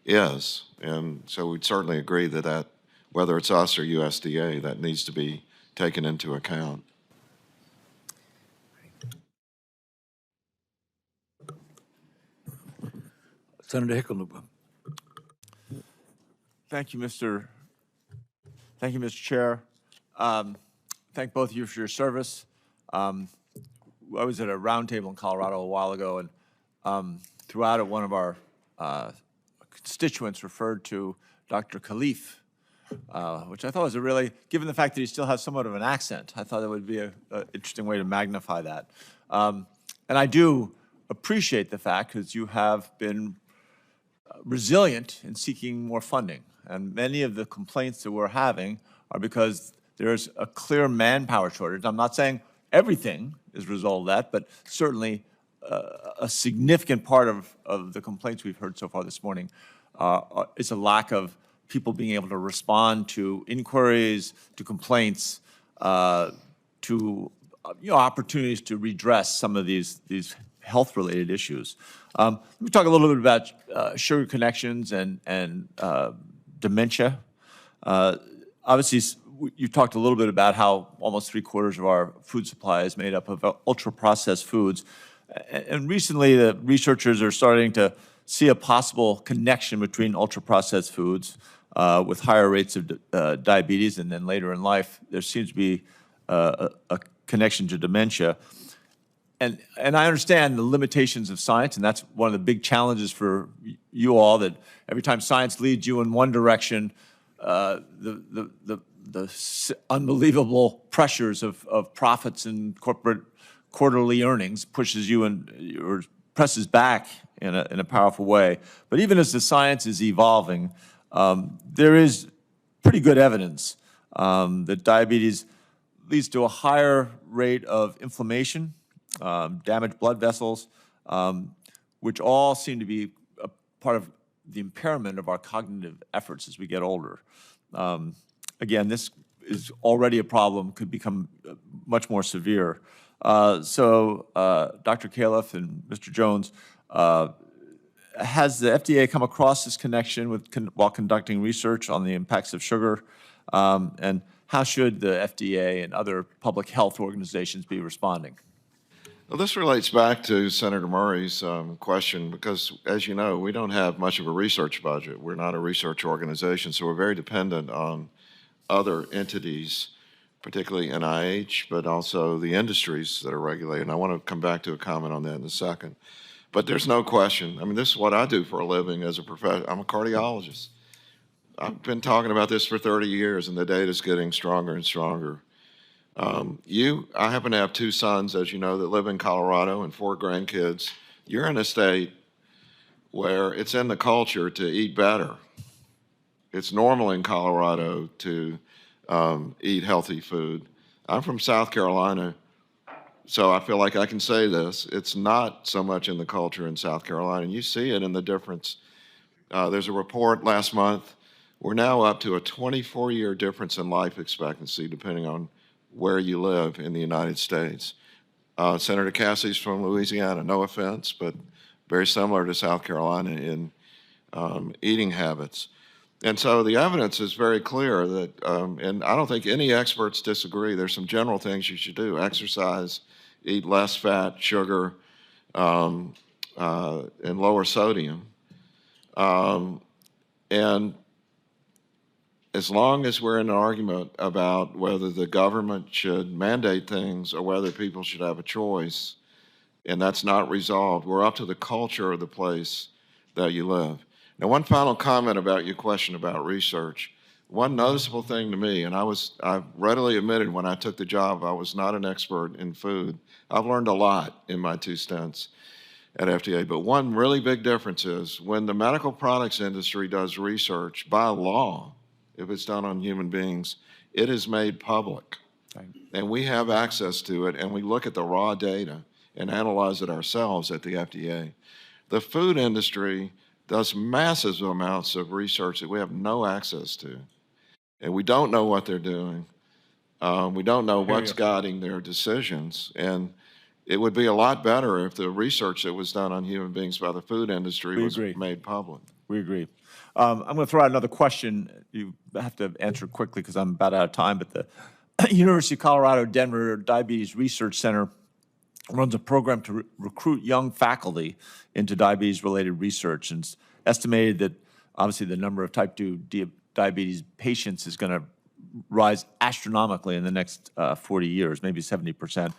is. And so we'd certainly agree that whether it's us or USDA, that needs to be taken into account. Senator Hickenlooper. Thank you, Mr. Chair. Thank both of you for your service. I was at a roundtable in Colorado a while ago, and throughout it, one of our constituents referred to Dr. Califf, which I thought was given the fact that he still has somewhat of an accent, I thought it would be an interesting way to magnify that. And I do appreciate the fact, because you have been resilient in seeking more funding. And many of the complaints that we're having are because there's a clear manpower shortage. I'm not saying everything is resolved that, but certainly a significant part of the complaints we've heard so far this morning is a lack of people being able to respond to inquiries, to complaints, to opportunities to redress some of these health-related issues. Let me talk a little bit about sugar connections and dementia. Obviously, you talked a little bit about how almost 3/4 of our food supply is made up of ultra-processed foods. And recently, the researchers are starting to see a possible connection between ultra-processed foods with higher rates of diabetes, and then later in life, there seems to be a connection to dementia. And I understand the limitations of science, and that's one of the big challenges for you all, that every time science leads you in one direction, the unbelievable pressures of profits and corporate quarterly earnings pushes you or presses back in a powerful way. But even as the science is evolving, there is pretty good evidence that diabetes leads to a higher rate of inflammation, damaged blood vessels, which all seem to be a part of the impairment of our cognitive efforts as we get older. Again, this is already a problem, could become much more severe. So, Dr. Califf and Mr. Jones, has the FDA come across this connection while conducting research on the impacts of sugar? And how should the FDA and other public health organizations be responding? Well, this relates back to Senator Murray's question because, as you know, we don't have much of a research budget. We're not a research organization, so we're very dependent on other entities, particularly NIH, but also the industries that are regulated. And I want to come back to a comment on that in a second. But there's no question. I mean, this is what I do for a living as a professional. I'm a cardiologist. I've been talking about this for 30 years, and the data is getting stronger and stronger. I happen to have 2 sons, as you know, that live in Colorado and 4 grandkids. You're in a state where it's in the culture to eat better. It's normal in Colorado to eat healthy food. I'm from South Carolina, so I feel like I can say this. It's not so much in the culture in South Carolina, and you see it in the difference. There's a report last month. We're now up to a 24-year difference in life expectancy, depending on where you live in the United States. Senator Cassidy's from Louisiana, no offense, but very similar to South Carolina in eating habits. And so the evidence is very clear that, and I don't think any experts disagree, there's some general things you should do. Exercise, eat less fat, sugar, and lower sodium. And as long as we're in an argument about whether the government should mandate things or whether people should have a choice, and that's not resolved, we're up to the culture of the place that you live. Now, one final comment about your question about research. One noticeable thing to me, and I readily admitted when I took the job I was not an expert in food. I've learned a lot in my 2 stints at FDA, but one really big difference is when the medical products industry does research, by law, if it's done on human beings, it is made public. Right. And we have access to it, and we look at the raw data and analyze it ourselves at the FDA. The food industry does massive amounts of research that we have no access to. And we don't know what they're doing. We don't know what's guiding their decisions. And it would be a lot better if the research that was done on human beings by the food industry was made public. We agree. I'm going to throw out another question. You have to answer quickly because I'm about out of time. But the University of Colorado Denver Diabetes Research Center runs a program to recruit young faculty into diabetes-related research. And it's estimated that, obviously, the number of type 2 diabetes patients is going to rise astronomically in the next 40 years, maybe 70%.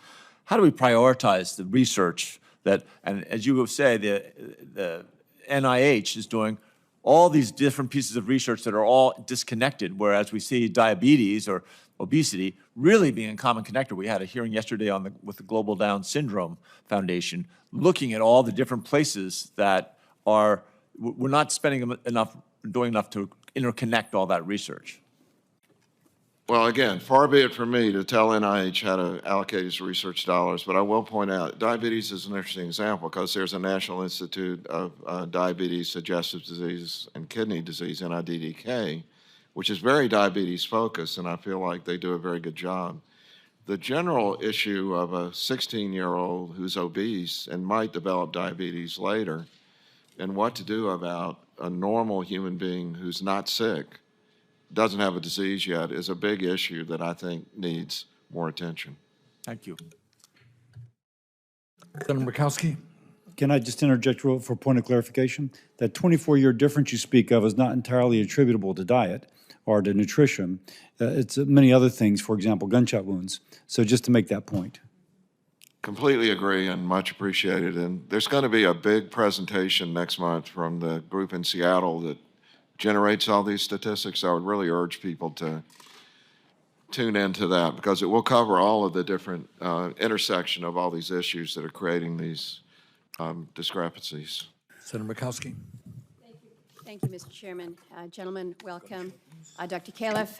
How do we prioritize the research that, and as you say, the NIH is doing all these different pieces of research that are all disconnected, whereas we see diabetes or obesity really being a common connector. We had a hearing yesterday with the Global Down Syndrome Foundation looking at all the different places that we're not spending doing enough to interconnect all that research. Well, again, far be it from me to tell NIH how to allocate its research dollars, but I will point out diabetes is an interesting example because there's a National Institute of Diabetes, Digestive Disease, and Kidney Disease, NIDDK, which is very diabetes focused, and I feel like they do a very good job. The general issue of a 16-year-old who's obese and might develop diabetes later, and what to do about a normal human being who's not sick, doesn't have a disease yet, is a big issue that I think needs more attention. Thank you. Senator Murkowski? Can I just interject for a point of clarification? That 24-year difference you speak of is not entirely attributable to diet or to nutrition. It's many other things, for example, gunshot wounds. So just to make that point. Completely agree and much appreciated. And there's going to be a big presentation next month from the group in Seattle that generates all these statistics. I would really urge people to tune into that because it will cover all of the different intersection of all these issues that are creating these discrepancies. Senator Murkowski? Thank you, Mr. Chairman. Gentlemen, welcome. Dr. Califf,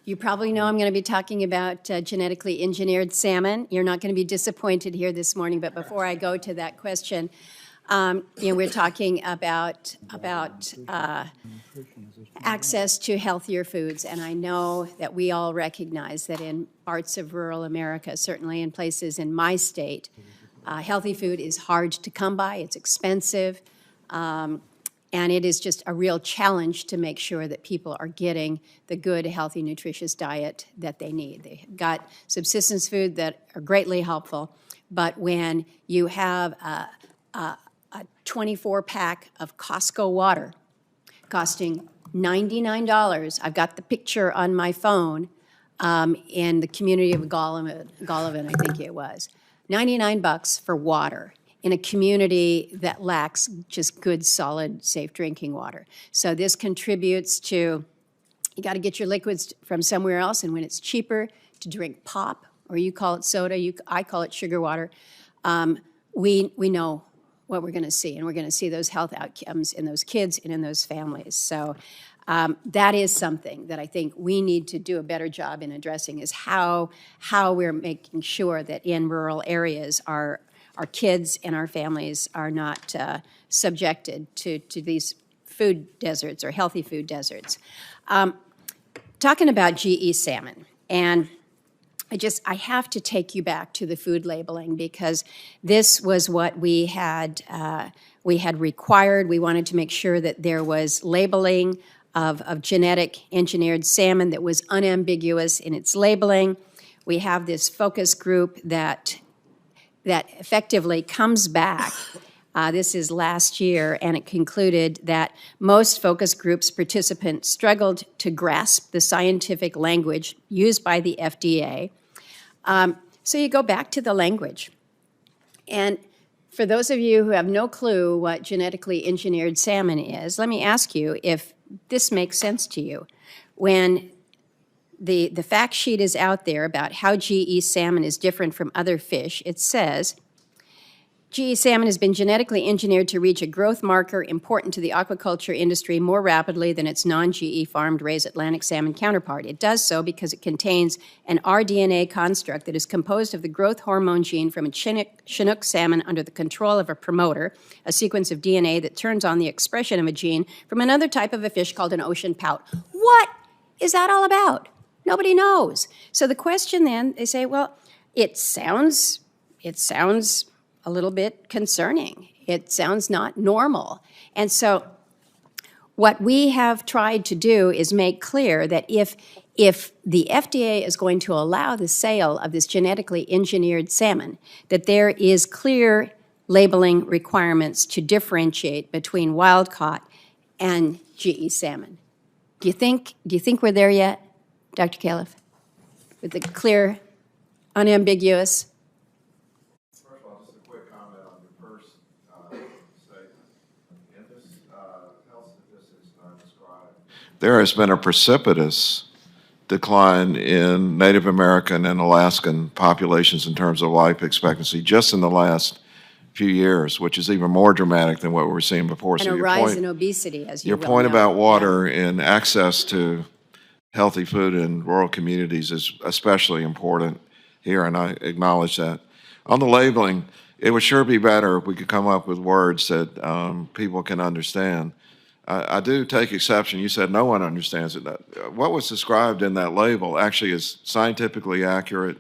you probably know I'm going to be talking about genetically engineered salmon. You're not going to be disappointed here this morning, but before I go to that question, we're talking about access to healthier foods, and I know that we all recognize that in parts of rural America, certainly in places in my state, healthy food is hard to come by, it's expensive, and it is just a real challenge to make sure that people are getting the good, healthy, nutritious diet that they need. They've got subsistence food that are greatly helpful, but when you have a 24-pack of Costco water costing $99, I've got the picture on my phone, in the community of Gallivan, I think it was, $99 for water in a community that lacks just good, solid, safe drinking water. So this contributes to, you got to get your liquids from somewhere else, and when it's cheaper to drink pop, or you call it soda, I call it sugar water, we know what we're going to see, and we're going to see those health outcomes in those kids and in those families. So that is something that I think we need to do a better job in addressing, is how we're making sure that in rural areas our kids and our families are not subjected to these food deserts or healthy food deserts. Talking about GE salmon, and I have to take you back to the food labeling because this was what we had required. We wanted to make sure that there was labeling of genetic engineered salmon that was unambiguous in its labeling. We have this focus group that effectively comes back. This is last year, and it concluded that most focus groups participants struggled to grasp the scientific language used by the FDA. So you go back to the language. And for those of you who have no clue what genetically engineered salmon is, let me ask you if this makes sense to you. When the fact sheet is out there about how GE salmon is different from other fish, it says, GE salmon has been genetically engineered to reach a growth marker important to the aquaculture industry more rapidly than its non-GE farmed raised Atlantic salmon counterpart. It does so because it contains an rDNA construct that is composed of the growth hormone gene from a Chinook salmon under the control of a promoter, a sequence of DNA that turns on the expression of a gene from another type of a fish called an ocean pout. What is that all about? Nobody knows. So the question then, they say, well, it sounds a little bit concerning. It sounds not normal. And so what we have tried to do is make clear that if the FDA is going to allow the sale of this genetically engineered salmon, that there is clear labeling requirements to differentiate between wild-caught and GE salmon. Do you think we're there yet, Dr. Califf? With the clear, unambiguous? First of all, just a quick comment on your first statement. In this health statistics that I described, there has been a precipitous decline in Native American and Alaskan populations in terms of life expectancy just in the last few years, which is even more dramatic than what we were seeing before. And a rise in obesity, as you your well point know. about water and access to healthy food in rural communities is especially important here, and I acknowledge that. On the labeling, it would sure be better if we could come up with words that people can understand. I do take exception. You said no one understands it. What was described in that label actually is scientifically accurate,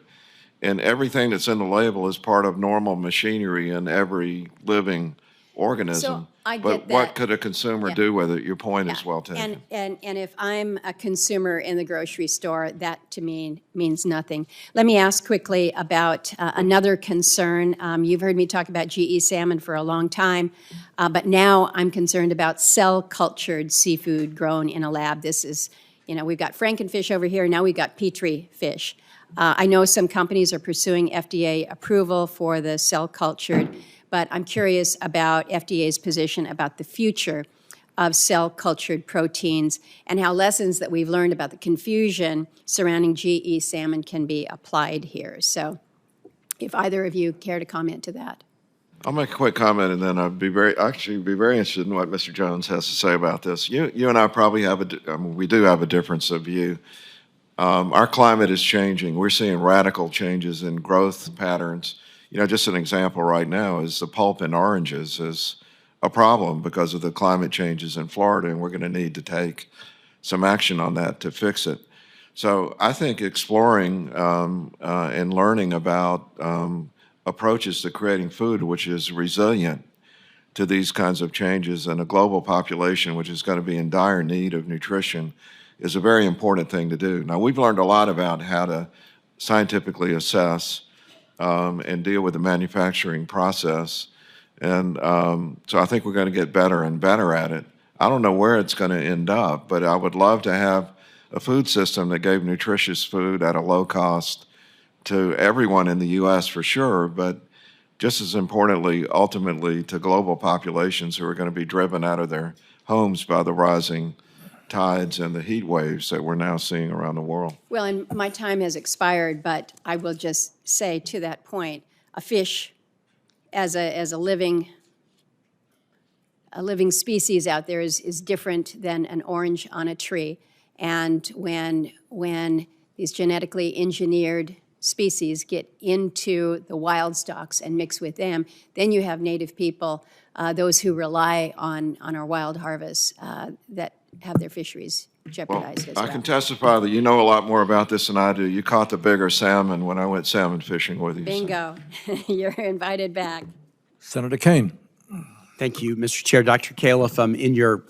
and everything that's in the label is part of normal machinery in every living organism. I But get what that. could a consumer Yeah. do with it? Your point is Yeah. well taken. And if I'm a consumer in the grocery store, that to me means nothing. Let me ask quickly about another concern. You've heard me talk about GE salmon for a long time, but now I'm concerned about cell-cultured seafood grown in a lab. This is, we've got Frankenfish over here, now we've got Petri fish. I know some companies are pursuing FDA approval for the cell-cultured, but I'm curious about FDA's position about the future of cell-cultured proteins and how lessons that we've learned about the confusion surrounding GE salmon can be applied here. So if either of you care to comment to that. I'll make a quick comment, and then I'd be very interested in what Mr. Jones has to say about this. You and I probably we do have a difference of view. Our climate is changing. We're seeing radical changes in growth patterns. Just an example right now is the pulp in oranges is a problem because of the climate changes in Florida, and we're going to need to take some action on that to fix it. So I think exploring and learning about approaches to creating food which is resilient to these kinds of changes and a global population which is going to be in dire need of nutrition is a very important thing to do. Now, we've learned a lot about how to scientifically assess and deal with the manufacturing process. And so I think we're going to get better and better at it. I don't know where it's going to end up, but I would love to have a food system that gave nutritious food at a low cost to everyone in the U.S. for sure, but just as importantly, ultimately, to global populations who are going to be driven out of their homes by the rising tides and the heat waves that we're now seeing around the world. Well, and my time has expired, but I will just say to that point, a fish as a living species out there is different than an orange on a tree. And when these genetically engineered species get into the wild stocks and mix with them, then you have native people, those who rely on our wild harvests that have their fisheries jeopardized as well. I can testify that you know a lot more about this than I do. You caught the bigger salmon when I went salmon fishing with you. Bingo. You're invited back. Senator Kane. Thank you, Mr. Chair. Dr. Califf, in your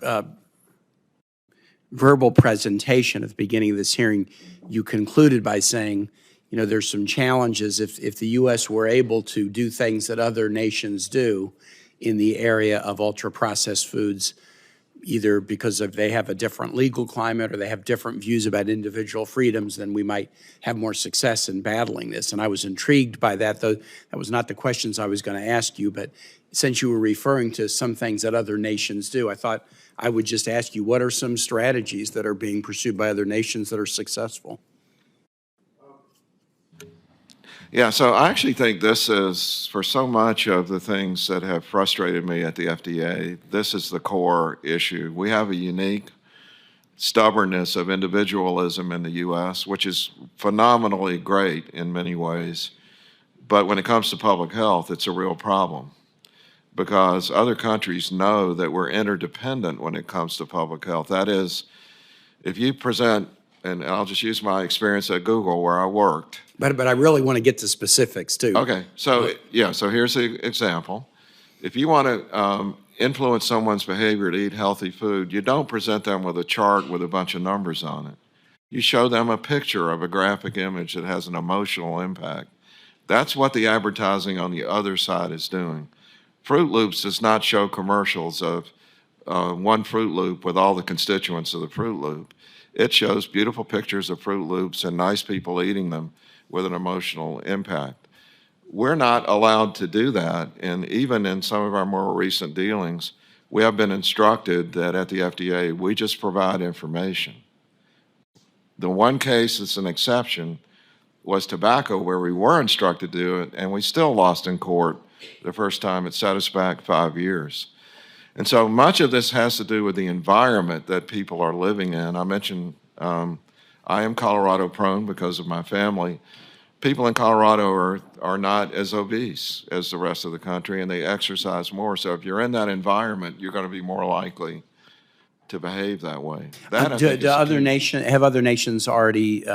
verbal presentation at the beginning of this hearing, you concluded by saying, there's some challenges if the U.S. were able to do things that other nations do in the area of ultra-processed foods, either because they have a different legal climate or they have different views about individual freedoms, then we might have more success in battling this. And I was intrigued by that, though that was not the questions I was going to ask you, but since you were referring to some things that other nations do, I thought I would just ask you, what are some strategies that are being pursued by other nations that are successful? Yeah, so I actually think this is, for so much of the things that have frustrated me at the FDA, this is the core issue. We have a unique stubbornness of individualism in the U.S., which is phenomenally great in many ways. But when it comes to public health, it's a real problem because other countries know that we're interdependent when it comes to public health. That is, if you present, and I'll just use my experience at Google where I worked. But I really want to get to specifics, too. Okay, so here's the example. If you want to influence someone's behavior to eat healthy food, you don't present them with a chart with a bunch of numbers on it. You show them a picture of a graphic image that has an emotional impact. That's what the advertising on the other side is doing. Fruit Loops does not show commercials of one Fruit Loop with all the constituents of the Fruit Loop. It shows beautiful pictures of Fruit Loops and nice people eating them with an emotional impact. We're not allowed to do that, and even in some of our more recent dealings, we have been instructed that at the FDA, we just provide information. The one case that's an exception was tobacco, where we were instructed to do it, and we still lost in court the first time. It set us back 5 years. And so much of this has to do with the environment that people are living in. I mentioned I am Colorado prone because of my family. People in Colorado are not as obese as the rest of the country, and they exercise more. So if you're in that environment, you're going to be more likely to behave that way. That, I think, is key. Have other nations already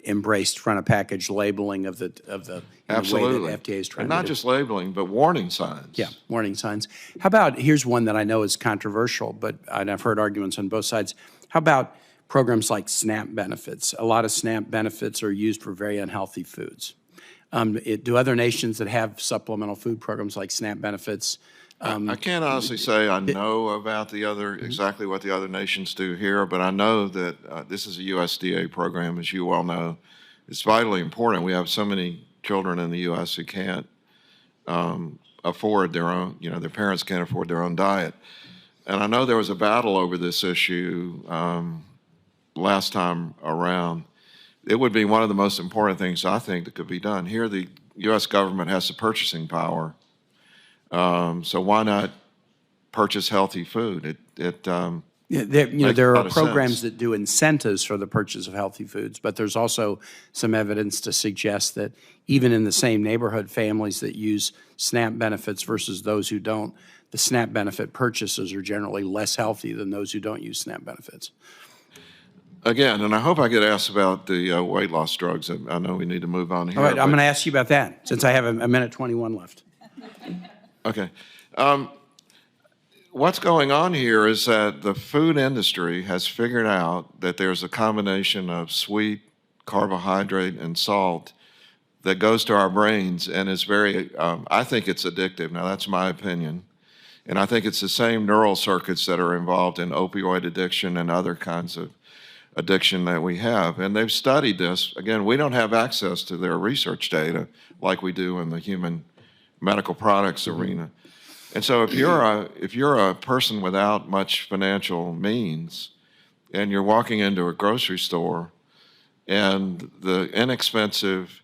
embraced front of package labeling of the in the way Absolutely. that FDA is trying And to not do? just labeling, but warning signs. Yeah, warning signs. How about, here's one that I know is controversial, but I've heard arguments on both sides. How about programs like SNAP benefits? A lot of SNAP benefits are used for very unhealthy foods. Do other nations that have supplemental food programs like SNAP benefits? I can't honestly say I know about exactly what the other nations do here, but I know that this is a USDA program, as you well know. It's vitally important. We have so many children in the U.S. who can't afford their own, their parents can't afford their own diet. And I know there was a battle over this issue last time around. It would be one of the most important things, I think, that could be done. Here, the U.S. government has the purchasing power. So why not purchase healthy food? There are lot of programs sense. that do incentives for the purchase of healthy foods, but there's also some evidence to suggest that even in the same neighborhood, families that use SNAP benefits versus those who don't, the SNAP benefit purchases are generally less healthy than those who don't use SNAP benefits. Again, and I hope I get asked about the weight loss drugs. I know we need to move on here. All right, I'm but- going to ask you about that, since I have a minute 21 left. Okay. What's going on here is that the food industry has figured out that there's a combination of sweet, carbohydrate, and salt that goes to our brains and is very, I think it's addictive. Now, that's my opinion. And I think it's the same neural circuits that are involved in opioid addiction and other kinds of addiction that we have. And they've studied this. Again, we don't have access to their research data like we do in the human medical products arena. And so if you're a person without much financial means and you're walking into a grocery store and the inexpensive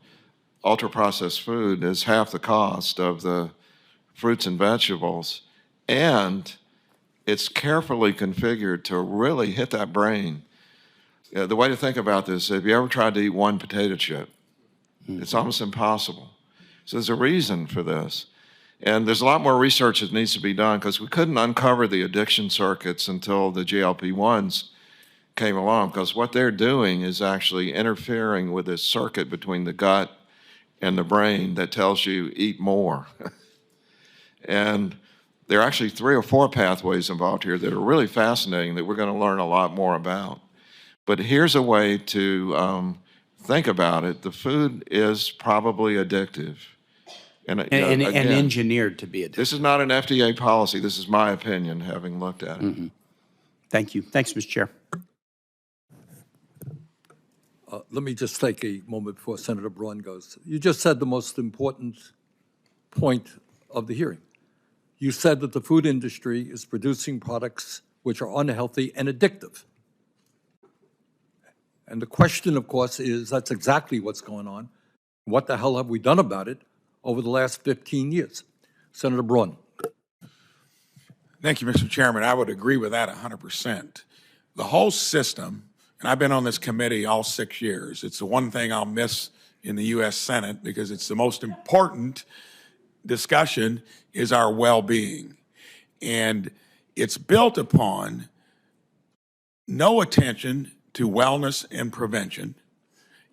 ultra-processed food is half the cost of the fruits and vegetables, and it's carefully configured to really hit that brain. The way to think about this, have you ever tried to eat one potato chip? It's almost impossible. So there's a reason for this. And there's a lot more research that needs to be done because we couldn't uncover the addiction circuits until the GLP-1s came along, because what they're doing is actually interfering with this circuit between the gut and the brain that tells you eat more. And there are actually 3 or 4 pathways involved here that are really fascinating that we're going to learn a lot more about. But here's a way to think about it. The food is probably addictive. And again, engineered to be addictive. This is not an FDA policy. This is my opinion, having looked at it. Thank you. Thanks, Mr. Chair. Let me just take a moment before Senator Braun goes. You just said the most important point of the hearing. You said that the food industry is producing products which are unhealthy and addictive. And the question, of course, is that's exactly what's going on. What the hell have we done about it over the last 15 years? Senator Braun. Thank you, Mr. Chairman. I would agree with that 100%. The whole system, and I've been on this committee all 6 years, it's the one thing I'll miss in the U.S. Senate because it's the most important discussion is our well-being. And it's built upon no attention to wellness and prevention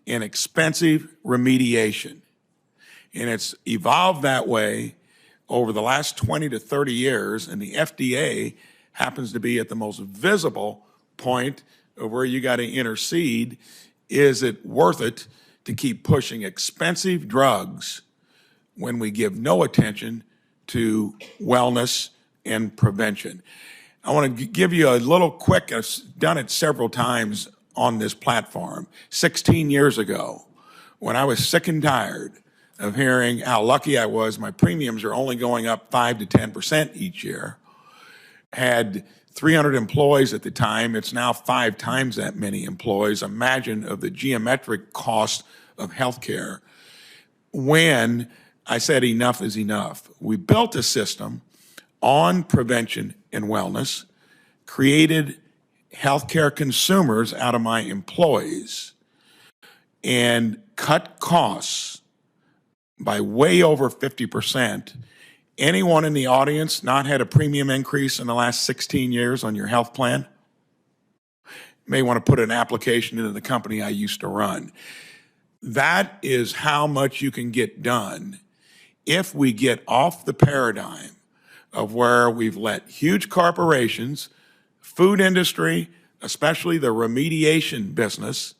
and expensive remediation. And it's evolved that way over the last 20 to 30 years, and the FDA happens to be at the most visible point of where you got to intercede. Is it worth it to keep pushing expensive drugs when we give no attention to wellness and prevention? I want to give you a little quick, I've done it several times on this platform. 16 years ago, when I was sick and tired of hearing how lucky I was, my premiums are only going up 5 to 10% each year, had 300 employees at the time. It's now 5 times that many employees. Imagine of the geometric cost of healthcare. When I said enough is enough, we built a system on prevention and wellness, created healthcare consumers out of my employees and cut costs by way over 50%. Anyone in the audience not had a premium increase in the last 16 years on your health plan? May want to put an application into the company I used to run. That is how much you can get done if we get off the paradigm of where we've let huge corporations, food industry, especially the remediation business,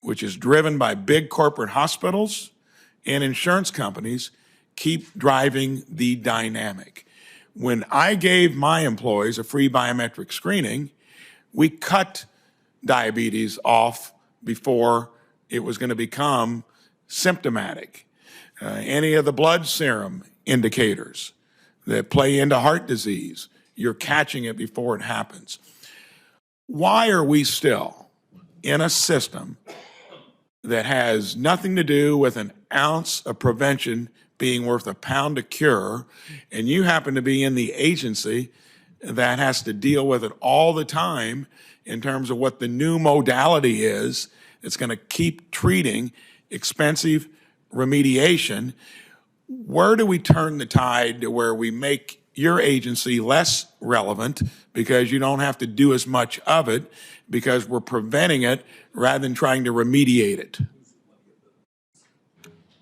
which is driven by big corporate hospitals and insurance companies, keep driving the dynamic. When I gave my employees a free biometric screening, we cut diabetes off before it was going to become symptomatic. Any of the blood serum indicators that play into heart disease, you're catching it before it happens. Why are we still in a system that has nothing to do with an ounce of prevention being worth a pound of cure, and you happen to be in the agency that has to deal with it all the time in terms of what the new modality is that's going to keep treating expensive remediation? Where do we turn the tide to where we make your agency less relevant because you don't have to do as much of it because we're preventing it rather than trying to remediate it?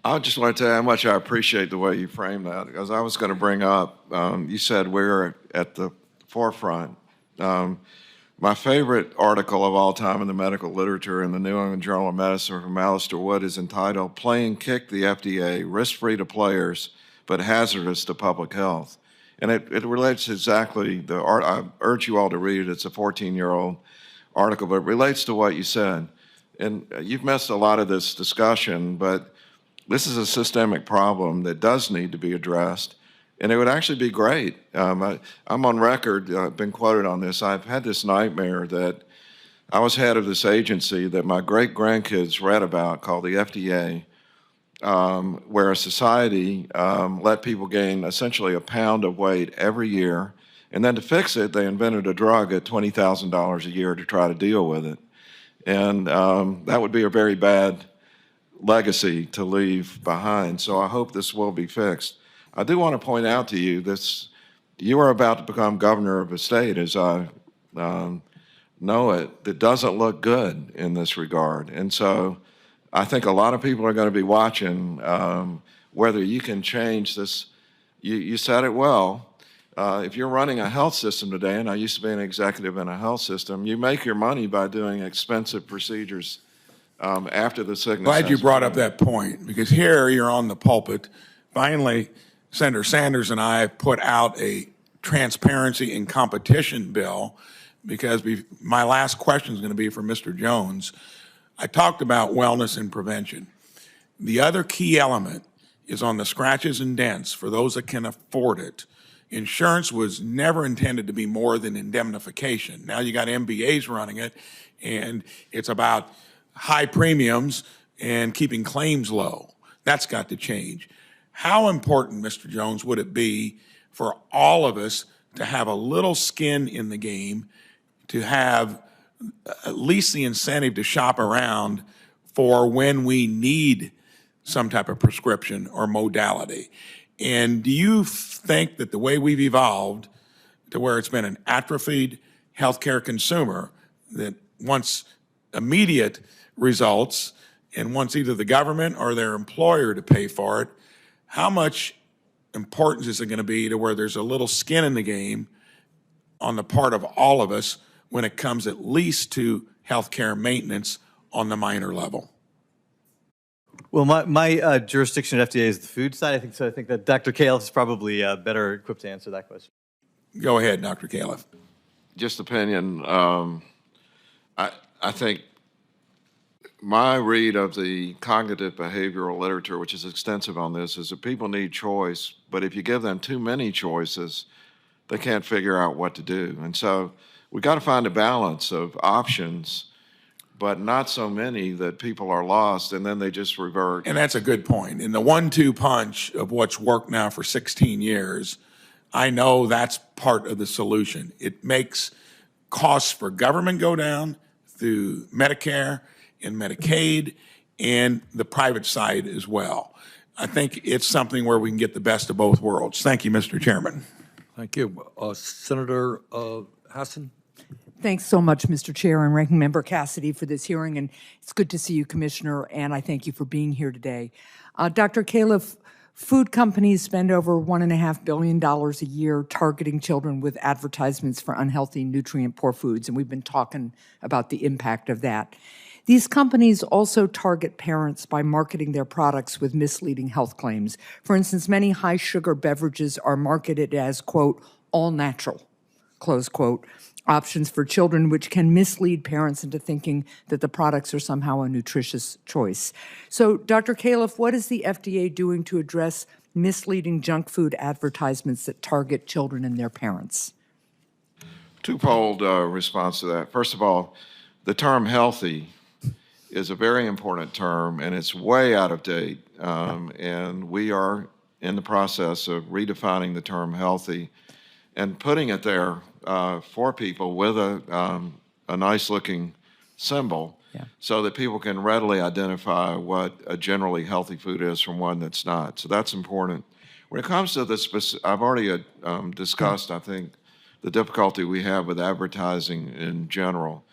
I just want to tell you how much I appreciate the way you framed that, because I was going to bring up, you said we're at the forefront. My favorite article of all time in the medical literature in the New England Journal of Medicine from Alistair Wood is entitled "Playing Kick the FDA, Risk-Free to Players, but Hazardous to Public Health." And it relates exactly, I urge you all to read it. It's a 14-year-old article, but it relates to what you said. And you've missed a lot of this discussion, but this is a systemic problem that does need to be addressed. And it would actually be great. I'm on record, I've been quoted on this. I've had this nightmare that I was head of this agency that my great-grandkids read about called the FDA, where a society let people gain essentially a pound of weight every year. And then to fix it, they invented a drug at $20,000 a year to try to deal with it. And that would be a very bad legacy to leave behind. So I hope this will be fixed. I do want to point out to you this: you are about to become governor of a state, as I know it, that doesn't look good in this regard. And so I think a lot of people are going to be watching whether you can change this. You said it well. If you're running a health system today, and I used to be an executive in a health system, you make your money by doing expensive procedures after the sickness. Glad you brought up that point, because here you're on the pulpit. Finally, Senator Sanders and I put out a transparency and competition bill, because my last question is going to be for Mr. Jones. I talked about wellness and prevention. The other key element is on the scratches and dents for those that can afford it. Insurance was never intended to be more than indemnification. Now you got MBAs running it, and it's about high premiums and keeping claims low. That's got to change. How important, Mr. Jones, would it be for all of us to have a little skin in the game, to have at least the incentive to shop around for when we need some type of prescription or modality? And do you think that the way we've evolved to where it's been an atrophied healthcare consumer that wants immediate results and wants either the government or their employer to pay for it, how much importance is it going to be to where there's a little skin in the game on the part of all of us when it comes at least to healthcare maintenance on the minor level? Well, my jurisdiction at FDA is the food side. I think that Dr. Califf is probably better equipped to answer that question. Go ahead, Dr. Califf. Just opinion. I think my read of the cognitive behavioral literature, which is extensive on this, is that people need choice, but if you give them too many choices, they can't figure out what to do. And so we've got to find a balance of options, but not so many that people are lost and then they just revert. And that's a good point. In the 1-2 punch of what's worked now for 16 years, I know that's part of the solution. It makes costs for government go down through Medicare and Medicaid and the private side as well. I think it's something where we can get the best of both worlds. Thank you, Mr. Chairman. Thank you. Senator Hassan? Thanks so much, Mr. Chair and Ranking Member Cassidy, for this hearing, and it's good to see you, Commissioner, and I thank you for being here today. Dr. Califf, food companies spend over $1.5 billion a year targeting children with advertisements for unhealthy, nutrient-poor foods, and we've been talking about the impact of that. These companies also target parents by marketing their products with misleading health claims. For instance, many high-sugar beverages are marketed as, quote, all natural, close quote, options for children, which can mislead parents into thinking that the products are somehow a nutritious choice. So, Dr. Califf, what is the FDA doing to address misleading junk food advertisements that target children and their parents? Twofold response to that. First of all, the term healthy is a very important term, and it's way out of date. And we are in the process of redefining the term healthy and putting it there for people with a nice-looking symbol, so that people can readily identify what a generally healthy food is from one that's not. So that's important. When it comes to the I've already discussed, I think, the difficulty we have with advertising in general.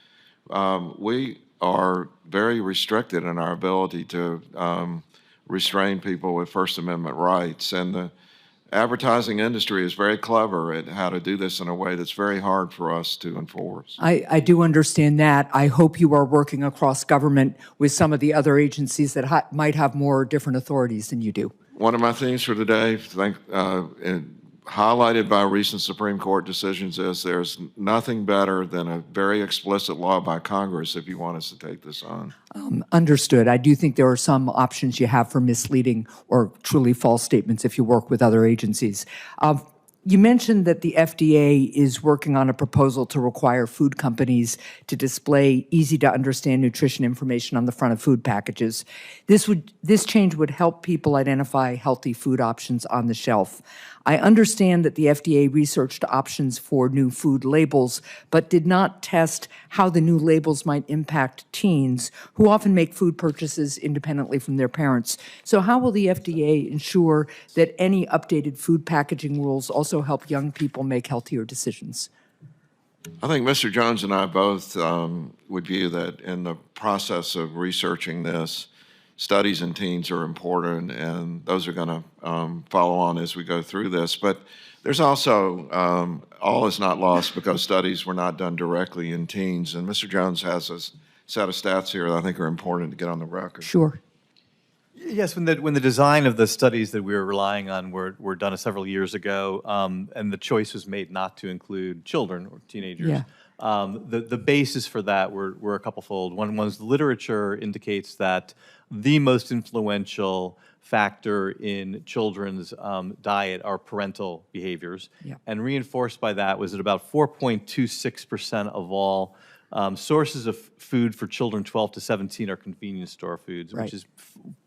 We are very restricted in our ability to restrain people with First Amendment rights, and the advertising industry is very clever at how to do this in a way that's very hard for us to enforce. I do understand that. I hope you are working across government with some of the other agencies that might have more different authorities than you do. One of my themes for today, highlighted by recent Supreme Court decisions, is there's nothing better than a very explicit law by Congress if you want us to take this on. Understood. I do think there are some options you have for misleading or truly false statements if you work with other agencies. You mentioned that the FDA is working on a proposal to require food companies to display easy-to-understand nutrition information on the front of food packages. This change would help people identify healthy food options on the shelf. I understand that the FDA researched options for new food labels, but did not test how the new labels might impact teens, who often make food purchases independently from their parents. So how will the FDA ensure that any updated food packaging rules also help young people make healthier decisions? I think Mr. Jones and I both would view that in the process of researching this, studies in teens are important, and those are going to follow on as we go through this. But there's also, all is not lost because studies were not done directly in teens. And Mr. Jones has a set of stats here that I think are important to get on the record. Sure. Yes, when the design of the studies that we were relying on were done several years ago, and the choice was made not to include children or teenagers. Yeah. The basis for that were a couple-fold. One was the literature indicates that the most influential factor in children's diet are parental behaviors. Yeah. And reinforced by that was that about 4.26% of all sources of food for children 12 to 17 are convenience store foods, Right. which is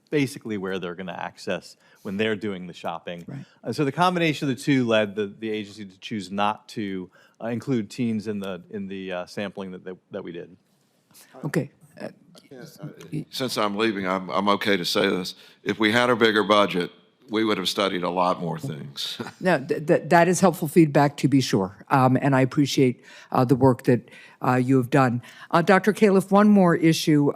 basically where they're going to access when they're doing the shopping. Right. And so the combination of the two led the agency to choose not to include teens in the sampling that we did. Okay. Since I'm leaving, I'm okay to say this. If we had a bigger budget, we would have studied a lot more things. No, that is helpful feedback, to be sure, and I appreciate the work that you have done. Dr. Califf, one more issue.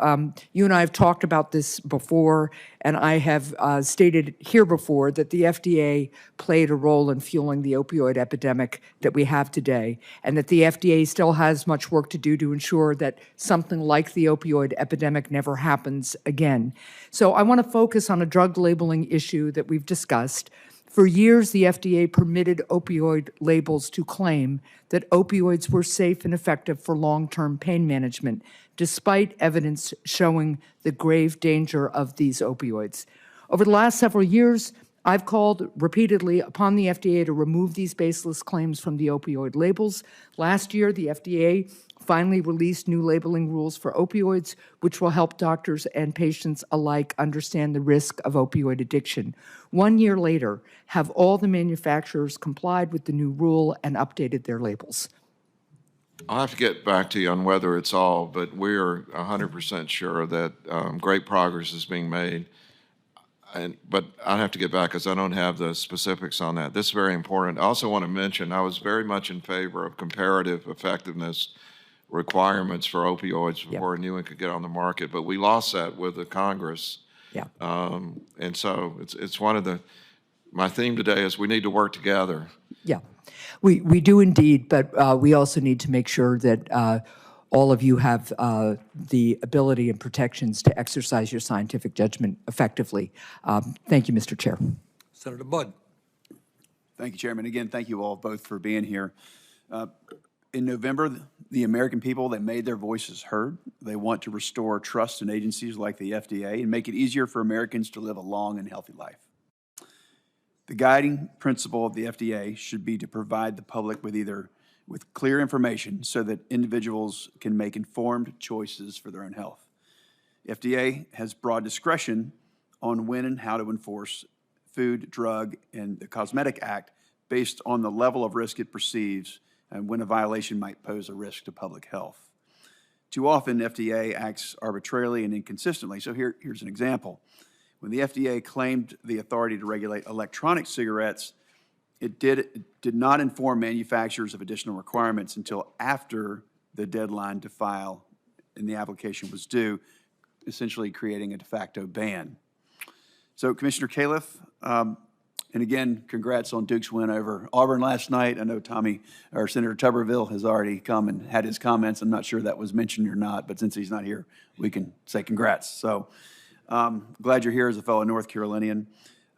You and I have talked about this before, and I have stated here before that the FDA played a role in fueling the opioid epidemic that we have today, and that the FDA still has much work to do to ensure that something like the opioid epidemic never happens again. So I want to focus on a drug labeling issue that we've discussed. For years, the FDA permitted opioid labels to claim that opioids were safe and effective for long-term pain management, despite evidence showing the grave danger of these opioids. Over the last several years, I've called repeatedly upon the FDA to remove these baseless claims from the opioid labels. Last year, the FDA finally released new labeling rules for opioids, which will help doctors and patients alike understand the risk of opioid addiction. 1 year later, have all the manufacturers complied with the new rule and updated their labels? I'll have to get back to you on whether it's all, but we're 100% sure that great progress is being made. But I'll have to get back because I don't have the specifics on that. This is very important. I also want to mention I was very much in favor of comparative effectiveness requirements for opioids before a new one could get on the market, but we lost that with the Congress. Yeah. And so it's one of my theme today is we need to work together. Yeah, we do indeed, but we also need to make sure that all of you have the ability and protections to exercise your scientific judgment effectively. Thank you, Mr. Chair. Senator Budd. Thank you, Chairman. Again, thank you all both for being here. In November, the American people, they made their voices heard. They want to restore trust in agencies like the FDA and make it easier for Americans to live a long and healthy life. The guiding principle of the FDA should be to provide the public with clear information so that individuals can make informed choices for their own health. The FDA has broad discretion on when and how to enforce Food, Drug, and the Cosmetic Act based on the level of risk it perceives and when a violation might pose a risk to public health. Too often, FDA acts arbitrarily and inconsistently. So here's an example. When the FDA claimed the authority to regulate electronic cigarettes, it did not inform manufacturers of additional requirements until after the deadline to file and the application was due, essentially creating a de facto ban. So Commissioner Califf, and again, congrats on Duke's win over Auburn last night. I know Senator Tuberville has already come and had his comments. I'm not sure that was mentioned or not, but since he's not here, we can say congrats. So glad you're here as a fellow North Carolinian.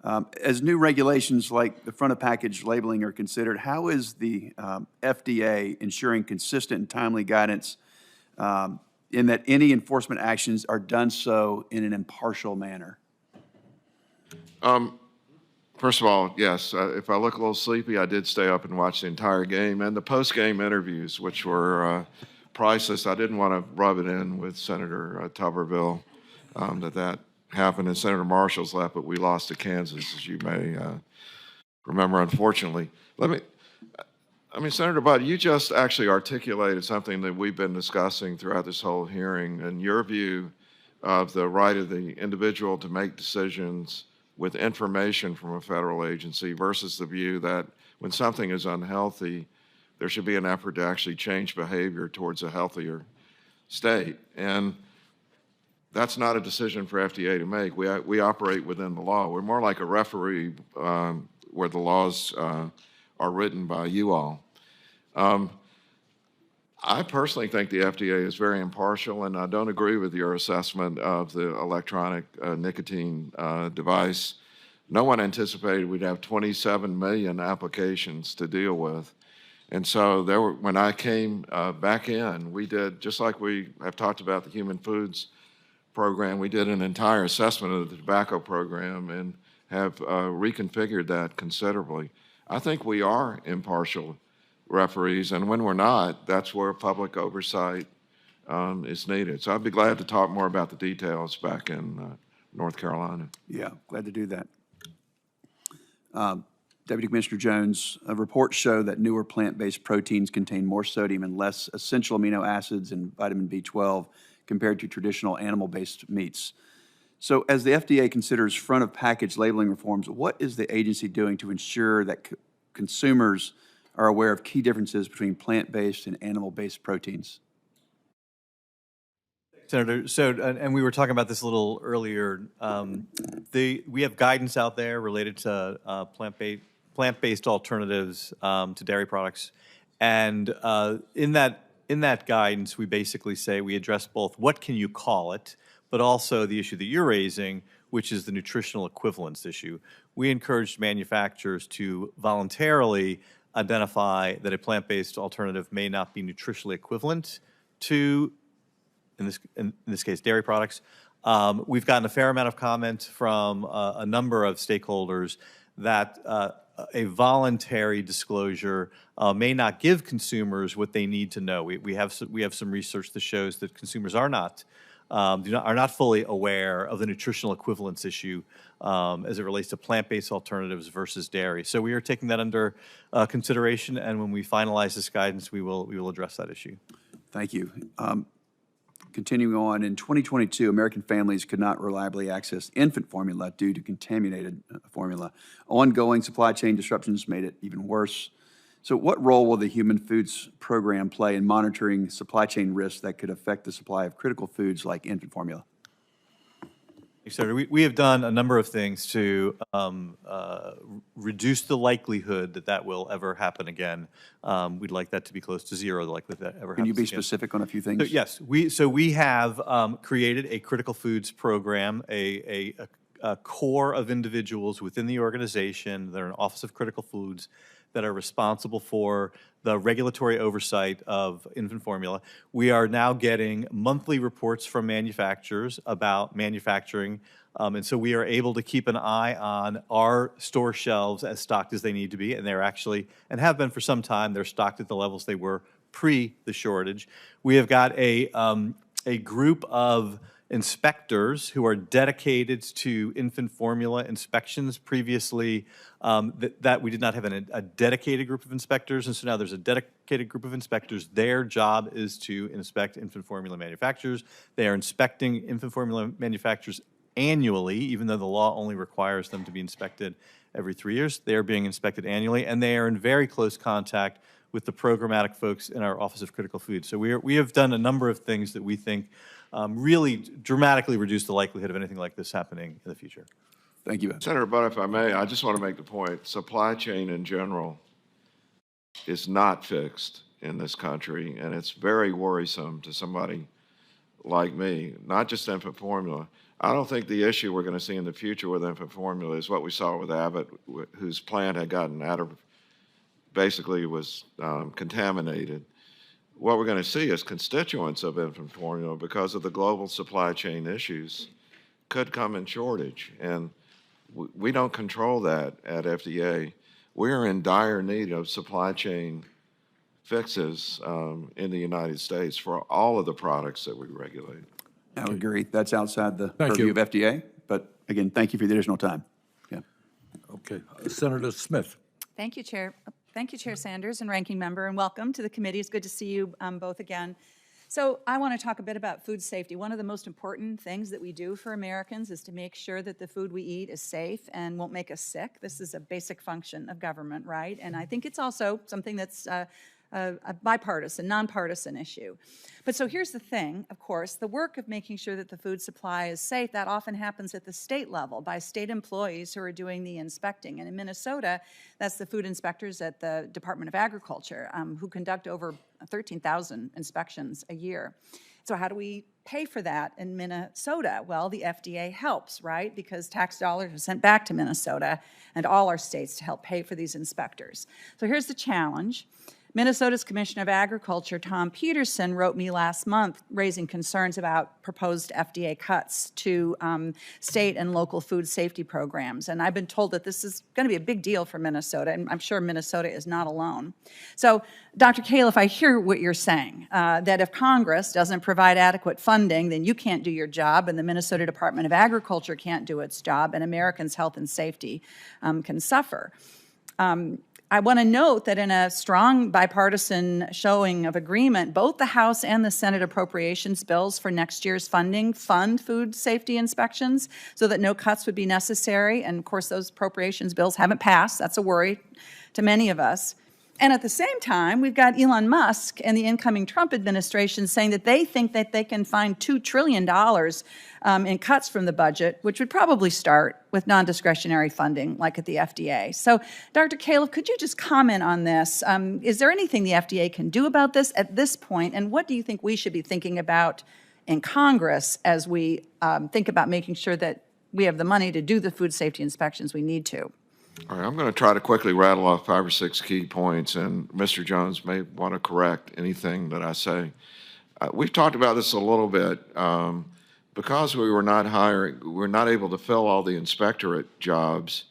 As new regulations like the front of package labeling are considered, how is the FDA ensuring consistent and timely guidance in that any enforcement actions are done so in an impartial manner? First of all, yes, if I look a little sleepy, I did stay up and watch the entire game and the post-game interviews, which were priceless. I didn't want to rub it in with Senator Tuberville that happened, and Senator Marshall's left, but we lost to Kansas, as you may remember, unfortunately. Senator Budd, you just actually articulated something that we've been discussing throughout this whole hearing, and your view of the right of the individual to make decisions with information from a federal agency versus the view that when something is unhealthy, there should be an effort to actually change behavior towards a healthier state. And that's not a decision for FDA to make. We operate within the law. We're more like a referee where the laws are written by you all. I personally think the FDA is very impartial, and I don't agree with your assessment of the electronic nicotine device. No one anticipated we'd have 27 million applications to deal with. And so when I came back in, we did, just like we have talked about the human foods program, we did an entire assessment of the tobacco program and have reconfigured that considerably. I think we are impartial referees, and when we're not, that's where public oversight is needed. So I'd be glad to talk more about the details back in North Carolina. Yeah, glad to do that. Deputy Commissioner Jones, reports show that newer plant-based proteins contain more sodium and less essential amino acids and vitamin B12 compared to traditional animal-based meats. So as the FDA considers front-of-package labeling reforms, what is the agency doing to ensure that consumers are aware of key differences between plant-based and animal-based proteins? Senator, and we were talking about this a little earlier. We have guidance out there related to plant-based alternatives to dairy products, and in that guidance, we basically say we address both what can you call it, but also the issue that you're raising, which is the nutritional equivalence issue. We encourage manufacturers to voluntarily identify that a plant-based alternative may not be nutritionally equivalent to, in this case, dairy products. We've gotten a fair amount of comment from a number of stakeholders that a voluntary disclosure may not give consumers what they need to know. We have some research that shows that consumers are not are not fully aware of the nutritional equivalence issue as it relates to plant-based alternatives versus dairy. So we are taking that under consideration, and when we finalize this guidance, we will address that issue. Thank you. Continuing on, in 2022, American families could not reliably access infant formula due to contaminated formula. Ongoing supply chain disruptions made it even worse. So what role will the Human Foods Program play in monitoring supply chain risks that could affect the supply of critical foods like infant formula? We have done a number of things to reduce the likelihood that that will ever happen again. We'd like that to be close to zero, the likelihood that ever happens Can you be again. specific on a few things? Yes, we have created a critical foods program, a core of individuals within the organization that are an Office of Critical Foods that are responsible for the regulatory oversight of infant formula. We are now getting monthly reports from manufacturers about manufacturing, and so we are able to keep an eye on our store shelves as stocked as they need to be, and they're actually, and have been for some time, they're stocked at the levels they were pre the shortage. We have got a group of inspectors who are dedicated to infant formula inspections. Previously, that we did not have a dedicated group of inspectors, and so now there's a dedicated group of inspectors. Their job is to inspect infant formula manufacturers. They are inspecting infant formula manufacturers annually, even though the law only requires them to be inspected every 3 years. They are being inspected annually, and they are in very close contact with the programmatic folks in our Office of Critical Foods. So we have done a number of things that we think really dramatically reduce the likelihood of anything like this happening in the future. Thank you. Senator Butt, if I may, I just want to make the point, supply chain in general is not fixed in this country, and it's very worrisome to somebody like me, not just infant formula. I don't think the issue we're going to see in the future with infant formula is what we saw with Abbott, whose plant had gotten out of, basically was contaminated. What we're going to see is constituents of infant formula, because of the global supply chain issues, could come in shortage. And we don't control that at FDA. We're in dire need of supply chain fixes in the United States for all of the products that we regulate. I would agree. That's outside the purview of FDA. But again, thank you for the additional time. Yeah. Okay. Senator Smith. Thank you, Chair. Thank you, Chair Sanders and Ranking Member, and welcome to the committee. It's good to see you both again. So I want to talk a bit about food safety. One of the most important things that we do for Americans is to make sure that the food we eat is safe and won't make us sick. This is a basic function of government, right? And I think it's also something that's a bipartisan, nonpartisan issue. But so here's the thing, of course, the work of making sure that the food supply is safe, that often happens at the state level by state employees who are doing the inspecting. And in Minnesota, that's the food inspectors at the Department of Agriculture who conduct over 13,000 inspections a year. So how do we pay for that in Minnesota? Well, the FDA helps, right? Because tax dollars are sent back to Minnesota and all our states to help pay for these inspectors. So here's the challenge. Minnesota's Commissioner of Agriculture, Tom Peterson, wrote me last month raising concerns about proposed FDA cuts to state and local food safety programs. And I've been told that this is going to be a big deal for Minnesota, and I'm sure Minnesota is not alone. So, Dr. Califf, I hear what you're saying, that if Congress doesn't provide adequate funding, then you can't do your job, and the Minnesota Department of Agriculture can't do its job, and Americans' health and safety can suffer. I want to note that in a strong bipartisan showing of agreement, both the House and the Senate appropriations bills for next year's funding fund food safety inspections so that no cuts would be necessary. And of course, those appropriations bills haven't passed. That's a worry to many of us. And at the same time, we've got Elon Musk and the incoming Trump administration saying that they think that they can find $2 trillion in cuts from the budget, which would probably start with non-discretionary funding, like at the FDA. So, Dr. Califf, could you just comment on this? Is there anything the FDA can do about this at this point, and what do you think we should be thinking about in Congress as we think about making sure that we have the money to do the food safety inspections we need to? All right, I'm going to try to quickly rattle off 5 or 6 key points, and Mr. Jones may want to correct anything that I say. We've talked about this a little bit. Because we're not able to fill all the inspectorate jobs,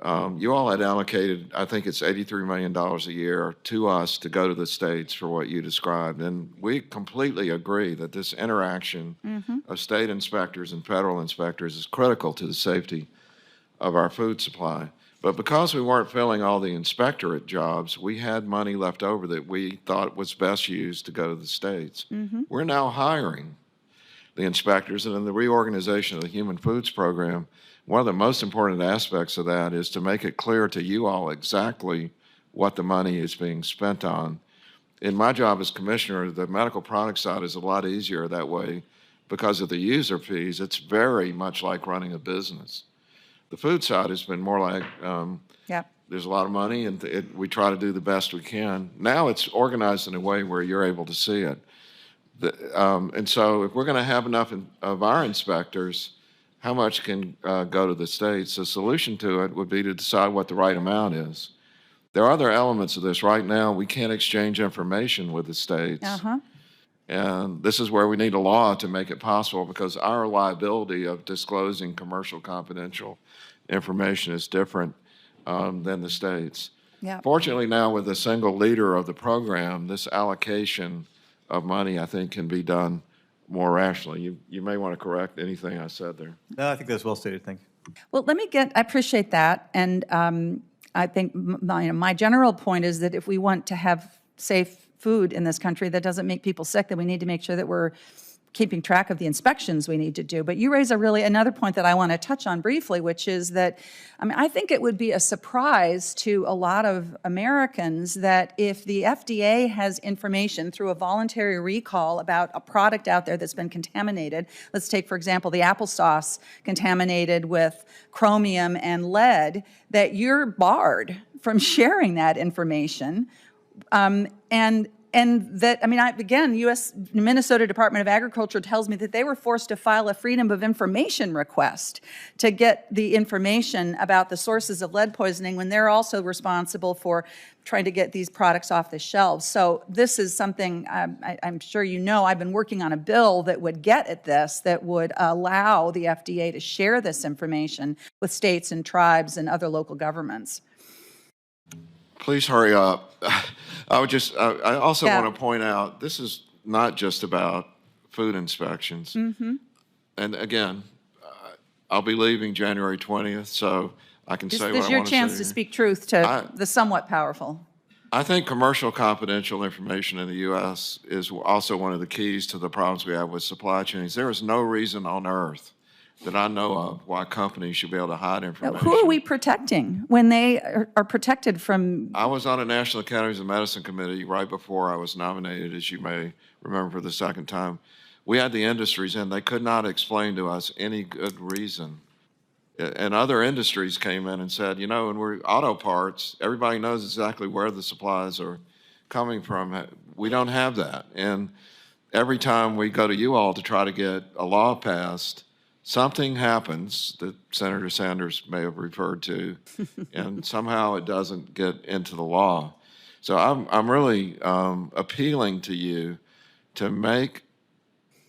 You all had allocated, I think it's $83 million a year to us to go to the states for what you described. And we completely agree that this interaction of state inspectors and federal inspectors is critical to the safety of our food supply. But because we weren't filling all the inspectorate jobs, we had money left over that we thought was best used to go to the states. We're now hiring the inspectors, and in the reorganization of the Human Foods Program, one of the most important aspects of that is to make it clear to you all exactly what the money is being spent on. In my job as commissioner, the medical product side is a lot easier that way because of the user fees. It's very much like running a business. The food side has been more like there's a lot of money and we try to do the best we can. Now it's organized in a way where you're able to see it. And so if we're going to have enough of our inspectors, how much can go to the states? The solution to it would be to decide what the right amount is. There are other elements of this. Right now, we can't exchange information with the states. And this is where we need a law to make it possible because our liability of disclosing commercial confidential information is different than the states. Fortunately, now with a single leader of the program, this allocation of money, I think, can be done more rationally. You may want to correct anything I said there. No, I think that's well stated. Thank you. Well, I appreciate that. And I think my general point is that if we want to have safe food in this country that doesn't make people sick, then we need to make sure that we're keeping track of the inspections we need to do. But you raise another point that I want to touch on briefly, which is that, I think it would be a surprise to a lot of Americans that if the FDA has information through a voluntary recall about a product out there that's been contaminated, let's take, for example, the applesauce contaminated with chromium and lead, that you're barred from sharing that information. And that, again, Minnesota Department of Agriculture tells me that they were forced to file a Freedom of Information request to get the information about the sources of lead poisoning when they're also responsible for trying to get these products off the shelves. So this is something I'm sure you know, I've been working on a bill that would get at this, that would allow the FDA to share this information with states and tribes and other local governments. Please hurry up. I also want to point out, this is not just about food inspections. And again, I'll be leaving January 20th, so I can say what I want to say. This is your chance to speak truth to the somewhat powerful. I think commercial confidential information in the U.S. is also one of the keys to the problems we have with supply chains. There is no reason on earth that I know of why companies should be able to hide information. Who are we protecting when they are protected from? I was on a National Academies of Medicine committee right before I was nominated, as you may remember, for the second time. We had the industries in. They could not explain to us any good reason. And other industries came in and said, when we're auto parts, everybody knows exactly where the supplies are coming from. We don't have that. And every time we go to you all to try to get a law passed, something happens that Senator Sanders may have referred to, and somehow it doesn't get into the law. So I'm really appealing to you to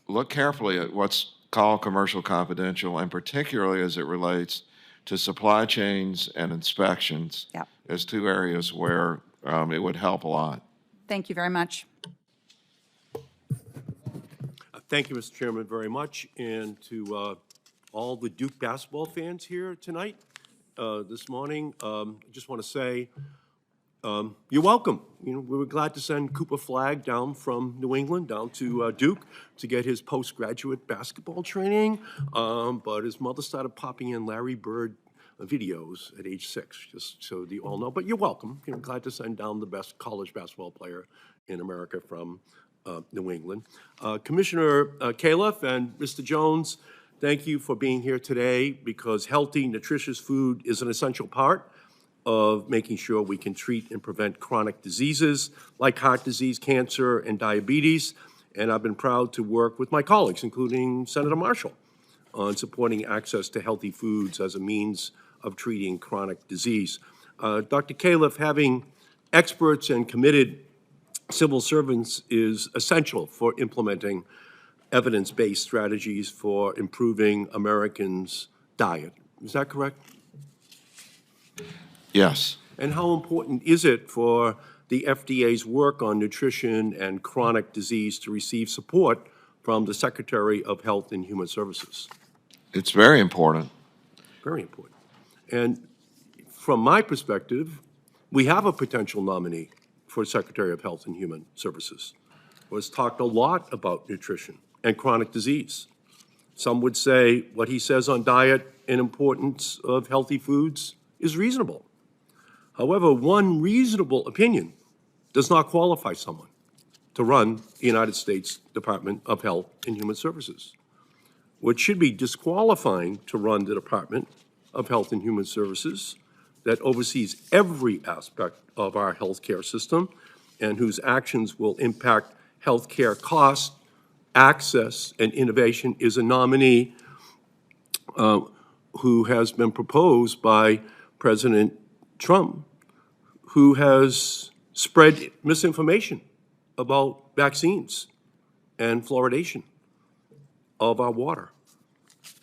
look carefully at what's called commercial confidential, and particularly as it relates to supply chains and inspections as two areas where it would help a lot. Thank you very much. Thank you, Mr. Chairman, very much, and to all the Duke basketball fans here tonight, this morning. I just want to say you're welcome. We were glad to send Cooper Flagg down from New England down to Duke to get his postgraduate basketball training, but his mother started popping in Larry Bird videos at age 6, just so you all know. But you're welcome. Glad to send down the best college basketball player in America from New England. Commissioner Califf and Mr. Jones, thank you for being here today, because healthy, nutritious food is an essential part of making sure we can treat and prevent chronic diseases like heart disease, cancer, and diabetes. And I've been proud to work with my colleagues, including Senator Marshall, on supporting access to healthy foods as a means of treating chronic disease. Dr. Califf, having experts and committed civil servants is essential for implementing evidence-based strategies for improving Americans' diet. Is that correct? Yes. And how important is it for the FDA's work on nutrition and chronic disease to receive support from the Secretary of Health and Human Services? It's very important. Very important. And from my perspective, we have a potential nominee for Secretary of Health and Human Services who has talked a lot about nutrition and chronic disease. Some would say what he says on diet and importance of healthy foods is reasonable. However, one reasonable opinion does not qualify someone to run the United States Department of Health and Human Services. What should be disqualifying to run the Department of Health and Human Services that oversees every aspect of our healthcare system and whose actions will impact healthcare costs, access, and innovation is a nominee who has been proposed by President Trump, who has spread misinformation about vaccines and fluoridation of our water,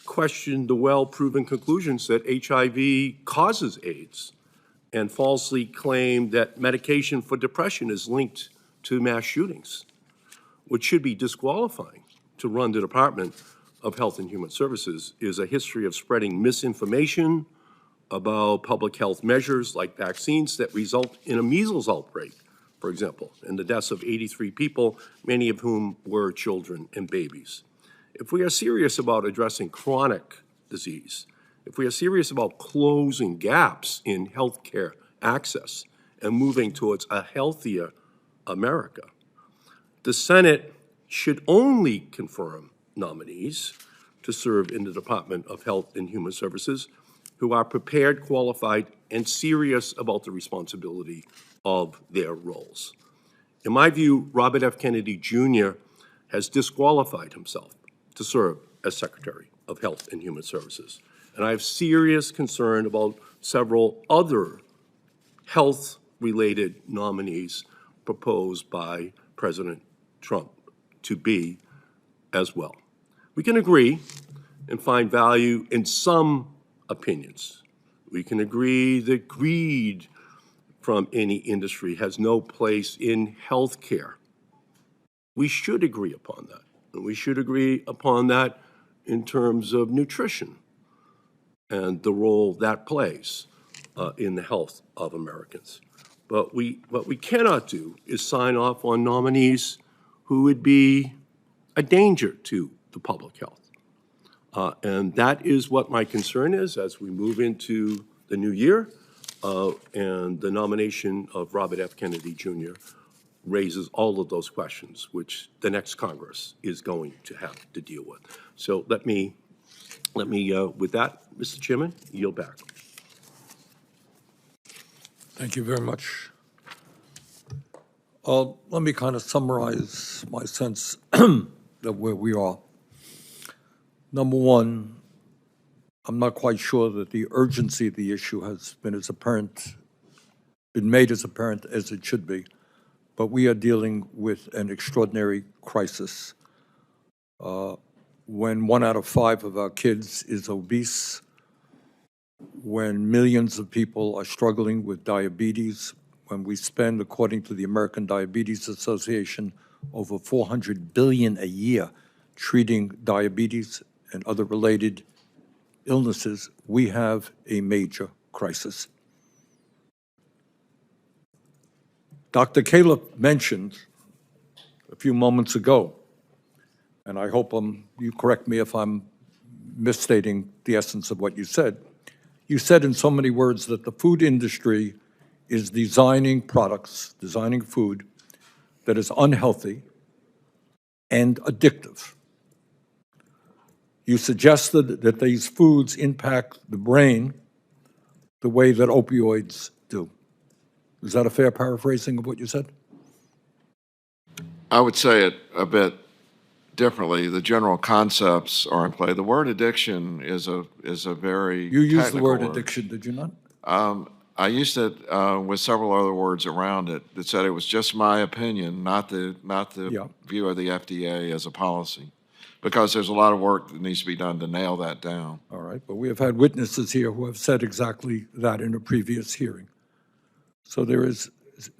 questioned the well-proven conclusions that HIV causes AIDS, and falsely claimed that medication for depression is linked to mass shootings, which should be disqualifying to run the Department of Health and Human Services is a history of spreading misinformation about public health measures like vaccines that result in a measles outbreak, for example, and the deaths of 83 people, many of whom were children and babies. If we are serious about addressing chronic disease, if we are serious about closing gaps in healthcare access and moving towards a healthier America, the Senate should only confirm nominees to serve in the Department of Health and Human Services who are prepared, qualified, and serious about the responsibility of their roles. In my view, Robert F. Kennedy Jr. has disqualified himself to serve as Secretary of Health and Human Services. And I have serious concern about several other health-related nominees proposed by President Trump to be as well. We can agree and find value in some opinions. We can agree that greed from any industry has no place in healthcare. We should agree upon that. And we should agree upon that in terms of nutrition and the role that plays in the health of Americans. But what we cannot do is sign off on nominees who would be a danger to the public health. And that is what my concern is as we move into the new year. And the nomination of Robert F. Kennedy Jr. raises all of those questions, which the next Congress is going to have to deal with. So let me with that, Mr. Chairman, yield back. Thank you very much. Let me kind of summarize my sense of where we are. Number one, I'm not quite sure that the urgency of the issue has been made as apparent as it should be, but we are dealing with an extraordinary crisis. When 1 out of 5 of our kids is obese, when millions of people are struggling with diabetes, when we spend, according to the American Diabetes Association, over $400 billion a year treating diabetes and other related illnesses, we have a major crisis. Dr. Califf mentioned a few moments ago, and I hope you correct me if I'm misstating the essence of what you said. You said in so many words that the food industry is designing products, designing food that is unhealthy and addictive. You suggested that these foods impact the brain the way that opioids do. Is that a fair paraphrasing of what you said? I would say it a bit differently. The general concepts are in play. The word addiction is a very You used the technical word addiction, did you not? I used it with several other words around it that said it was just my opinion, not the view of the FDA as a policy. because there's a lot of work that needs to be done to nail that down. All right, but we have had witnesses here who have said exactly that in a previous hearing. So there is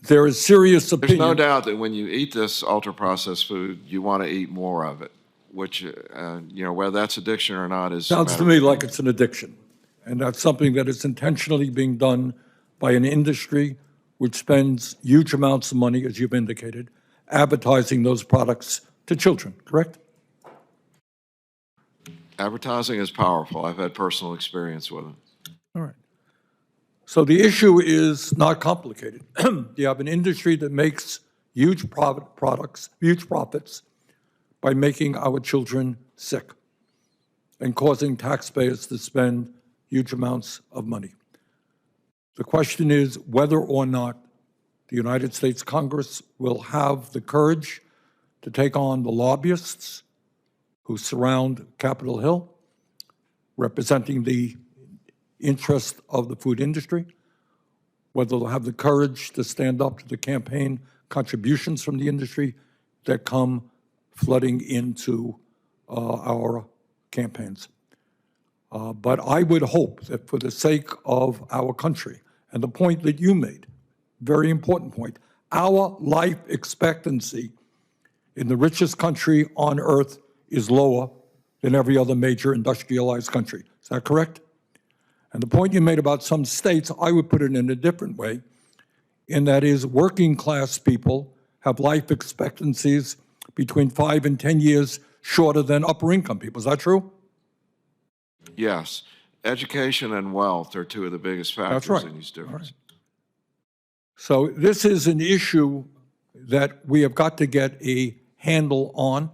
serious There's opinion. no doubt that when you eat this ultra-processed food, you want to eat more of it, which, whether that's addiction or not is. Sounds to me like it's an addiction. And that's something that is intentionally being done by an industry which spends huge amounts of money, as you've indicated, advertising those products to children, correct? Advertising is powerful. I've had personal experience with it. All right. So the issue is not complicated. You have an industry that makes huge profits by making our children sick and causing taxpayers to spend huge amounts of money. The question is whether or not the United States Congress will have the courage to take on the lobbyists who surround Capitol Hill, representing the interest of the food industry, whether they'll have the courage to stand up to the campaign contributions from the industry that come flooding into our campaigns. But I would hope that for the sake of our country, and the point that you made, very important point, our life expectancy in the richest country on earth is lower than every other major industrialized country. Is that correct? And the point you made about some states, I would put it in a different way, and that is working class people have life expectancies between 5 and 10 years shorter than upper income people. Is that true? Yes. Education and wealth are two of the biggest factors in these differences. So this is an issue that we have got to get a handle on,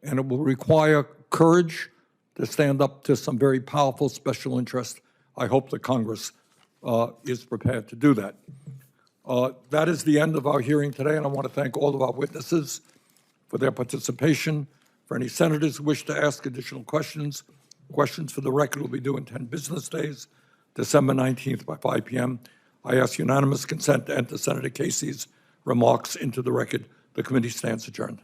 and it will require courage to stand up to some very powerful special interest. I hope the Congress is prepared to do that. That is the end of our hearing today, and I want to thank all of our witnesses for their participation. For any senators who wish to ask additional questions for the record will be due in 10 business days, December 19th by 5 p.m. I ask unanimous consent to enter Senator Casey's remarks into the record. The committee stands adjourned.